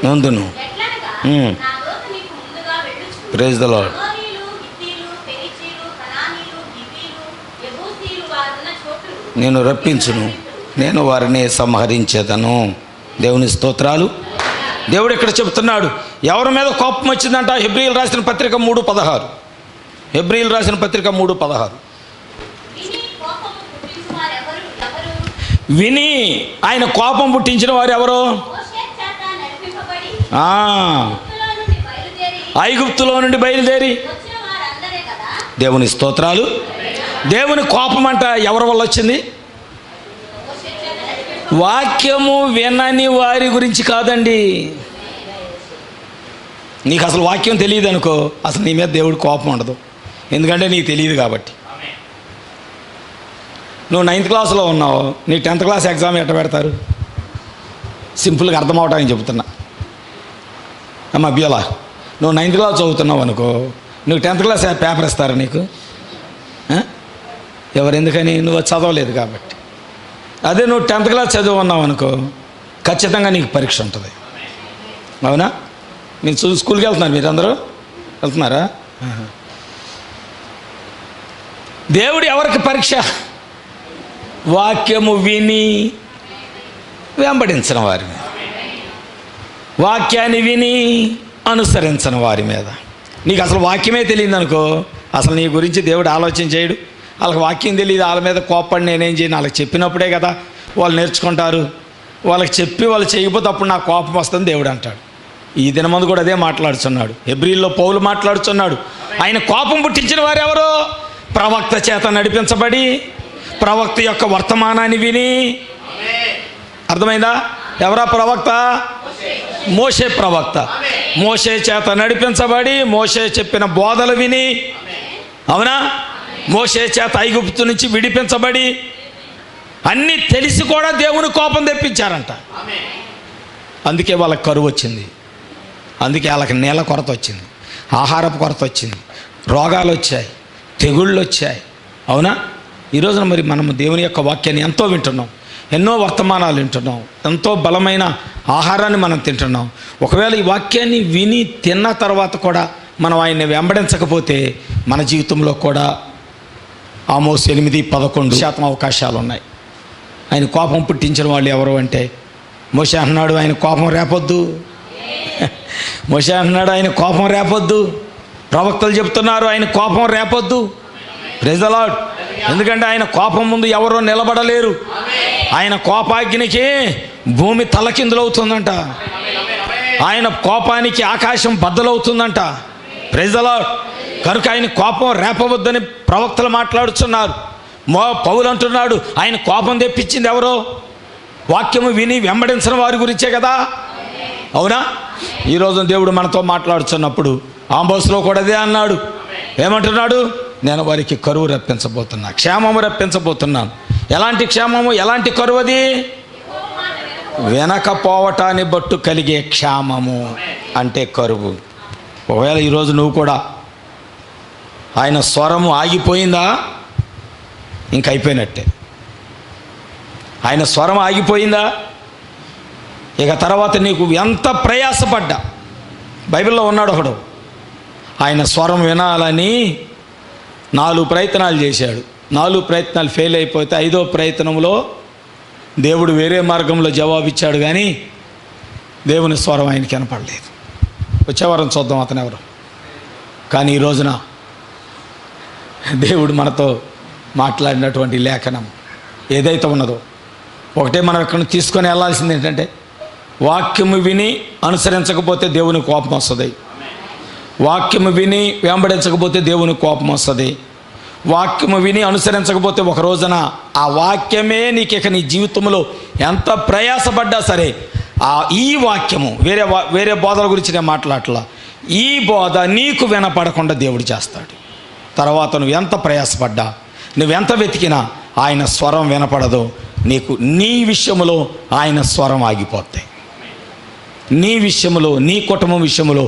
నందును. Praise the lord. నేను రప్పించును, నేను వారిని సంహరించేదను. దేవుని స్తోత్రాలు. దేవుడు ఇక్కడ చెబుతున్నాడు ఎవరి మీద కోపం వచ్చిందంట. హెబ్రీయులు రాసిన పత్రిక 3:16. హెబ్రీయులు రాసిన పత్రిక 3:16. విని ఆయన కోపం పుట్టించిన వారు ఎవరు? ఐగుప్తులో నుండి బయలుదేరి. దేవుని స్తోత్రాలు. దేవుని కోపం అంట ఎవరి వల్ల వచ్చింది? వాక్యము వినని వారి గురించి కాదండి. నీకు అసలు వాక్యం తెలియదు అనుకో, అసలు నీ మీద దేవుడి కోపం ఉండదు. ఎందుకంటే నీకు తెలియదు కాబట్టి. నువ్వు 9th క్లాస్లో ఉన్నావు, నీ 10th క్లాస్ ఎగ్జామ్ ఎట్ట పెడతారు? సింపుల్గా అర్థం అవటానికి చెబుతున్నా అమ్మ అభ్యలా. నువ్వు 9th క్లాస్ చదువుతున్నావు అనుకో, నువ్వు 10th క్లాస్ పేపర్ ఇస్తారా నీకు? ఎవరు? ఎందుకని? నువ్వు చదవలేదు కాబట్టి. అదే నువ్వు 10th క్లాస్ చదువు ఉన్నావు అనుకో, ఖచ్చితంగా నీకు పరీక్ష ఉంటుంది. అవునా? మీరు స్కూల్కి వెళ్తున్నారు, మీరు అందరూ వెళ్తున్నారా? దేవుడు ఎవరికి పరీక్ష? వాక్యము విని వెంబడించిన వారి మీద, వాక్యాన్ని విని అనుసరించిన వారి మీద. నీకు అసలు వాక్యమే తెలియదు అనుకో, అసలు నీ గురించి దేవుడు ఆలోచన చేయడు. వాళ్ళకి వాక్యం తెలియదు, వాళ్ళ మీద కోప్పడి నేనేం చేయను. వాళ్ళకి చెప్పినప్పుడే కదా వాళ్ళు నేర్చుకుంటారు. వాళ్ళకి చెప్పి వాళ్ళు చేయకపోతే అప్పుడు నాకు కోపం వస్తుంది దేవుడు అంటాడు. ఈ దినమందు కూడా అదే మాట్లాడుతున్నాడు. హెబ్రీల్లో పౌలు మాట్లాడుతున్నాడు. ఆయన కోపం పుట్టించిన వారు ఎవరో? ప్రవక్త చేత నడిపించబడి ప్రవక్త యొక్క వర్తమానాన్ని విని. అర్థమైందా? ఎవరా ప్రవక్త? మోషే ప్రవక్త. మోషే చేత నడిపించబడి మోషే చెప్పిన బోధలు విని, అవునా, మోషే చేత ఐగుప్తు నుంచి విడిపించబడి అన్నీ తెలిసి కూడా దేవుని కోపం తెప్పించారంట. అందుకే వాళ్ళకి కరువు వచ్చింది, అందుకే వాళ్ళకి నేల కొరత వచ్చింది, ఆహారపు కొరత వచ్చింది, రోగాలు వచ్చాయి, తెగుళ్ళు వచ్చాయి. అవునా? ఈరోజున మరి మనం దేవుని యొక్క వాక్యాన్ని ఎంతో వింటున్నాం, ఎన్నో వర్తమానాలు వింటున్నాం, ఎంతో బలమైన ఆహారాన్ని మనం తింటున్నాం. ఒకవేళ ఈ వాక్యాన్ని విని తిన్న తర్వాత కూడా మనం ఆయన్ని వెంబడించకపోతే మన జీవితంలో కూడా ఆమోస్ 8:11% అవకాశాలు ఉన్నాయి. ఆయన కోపం పుట్టించిన వాళ్ళు ఎవరు అంటే, మోషే అన్నాడు ఆయన కోపం రేపొద్దు. మోషే అన్నాడు ఆయన కోపం రేపొద్దు. ప్రవక్తలు చెప్తున్నారు ఆయన కోపం రేపొద్దు. Praise the Lord. ఎందుకంటే ఆయన కోపం ముందు ఎవరో నిలబడలేరు. ఆయన కోపాగ్నికి భూమి తలకిందులవుతుందంట, ఆయన కోపానికి ఆకాశం బద్దలవుతుందంట. Praise the Lord. కనుక ఆయన కోపం రేపవద్దని ప్రవక్తలు మాట్లాడుతున్నారు. పౌలు అంటున్నాడు ఆయన కోపం తెప్పించింది ఎవరో? వాక్యము విని వెంబడించిన వారి గురించే కదా. అవునా? ఈరోజు దేవుడు మనతో మాట్లాడుతున్నప్పుడు ఆమోస్లో కూడా అదే అన్నాడు. ఏమంటున్నాడు? నేను వారికి కరువు రప్పించబోతున్నా, క్షేమము రప్పించబోతున్నాను. ఎలాంటి క్షేమము, ఎలాంటి కరువు? అది వెనకపోవటాన్ని బట్టు కలిగే క్షేమము అంటే కరువు. ఒకవేళ ఈరోజు నువ్వు కూడా ఆయన స్వరము ఆగిపోయిందా, ఇంక అయిపోయినట్టే. ఆయన స్వరం ఆగిపోయిందా, ఇక తర్వాత నీకు ఎంత ప్రయాసపడ్డా. బైబిల్లో ఉన్నాడు ఒకడు, ఆయన స్వరం వినాలని 4 ప్రయత్నాలు చేశాడు. 4 ప్రయత్నాలు ఫెయిల్ అయిపోతే 5వ ప్రయత్నంలో దేవుడు వేరే మార్గంలో జవాబిచ్చాడు, కానీ దేవుని స్వరం ఆయనకి వినపడలేదు. వచ్చేవారం చూద్దాం అతను ఎవరు. కానీ ఈ రోజున దేవుడు మనతో మాట్లాడినటువంటి లేఖనం ఏదైతే ఉన్నదో, ఒకటే మనం ఇక్కడ తీసుకొని వెళ్ళాల్సింది ఏంటంటే, వాక్యము విని అనుసరించకపోతే దేవుని కోపం వస్తుంది. వాక్యము విని వెంబడించకపోతే దేవుని కోపం వస్తుంది. వాక్యము విని అనుసరించకపోతే ఒక రోజున ఆ వాక్యమే నీకు ఇక నీ జీవితంలో ఎంత ప్రయాసపడ్డా సరే, ఈ వాక్యము వేరే బోధల గురించి నేను మాట్లాడట్లా, ఈ బోధ నీకు వినపడకుండా దేవుడు చేస్తాడు. తర్వాత నువ్వు ఎంత ప్రయాసపడ్డా, నువ్వెంత వెతికినా ఆయన స్వరం వినపడదు. నీకు నీ విషయంలో ఆయన స్వరం ఆగిపోతాయి. నీ విషయంలో, నీ కుటుంబం విషయంలో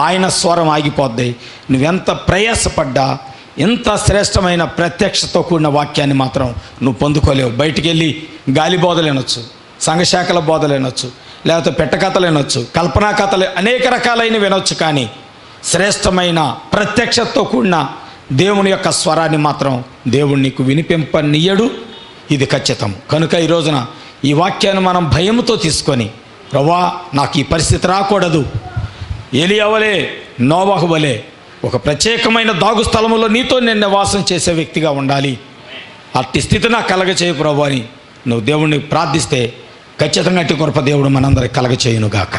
ఆయన స్వరం ఆగిపోద్ది. నువ్వెంత ప్రయాసపడ్డా ఎంత శ్రేష్టమైన ప్రత్యక్షతో కూడిన వాక్యాన్ని మాత్రం నువ్వు పొందుకోలేవు. బయటికి వెళ్ళి గాలి బోధలు వినొచ్చు, సంఘశాఖల బోధలు వినొచ్చు, లేకపోతే పెట్టకథలు వినొచ్చు, కల్పనా కథలు అనేక రకాలైన వినొచ్చు, కానీ శ్రేష్టమైన ప్రత్యక్షతో కూడిన దేవుని యొక్క స్వరాన్ని మాత్రం దేవుడు నీకు వినిపింపనీయడు. ఇది ఖచ్చితం. కనుక ఈ రోజున ఈ వాక్యాన్ని మనం భయంతో తీసుకొని, ప్రభువా నాకు ఈ పరిస్థితి రాకూడదు, ఏలియా వలే నోవహు వలే ఒక ప్రత్యేకమైన దాగు స్థలములో నీతో నేను నివాసం చేసే వ్యక్తిగా ఉండాలి, అట్టి స్థితి నాకు కలగచేయు ప్రభు అని నువ్వు దేవుణ్ణి ప్రార్థిస్తే ఖచ్చితంగా అట్టి కృప దేవుడు మనందరికి కలగచేయునుగాక.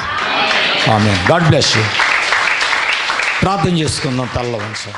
ఆమేన్. God bless you. ప్రార్థన చేసుకుందాం తల్ల వంశం.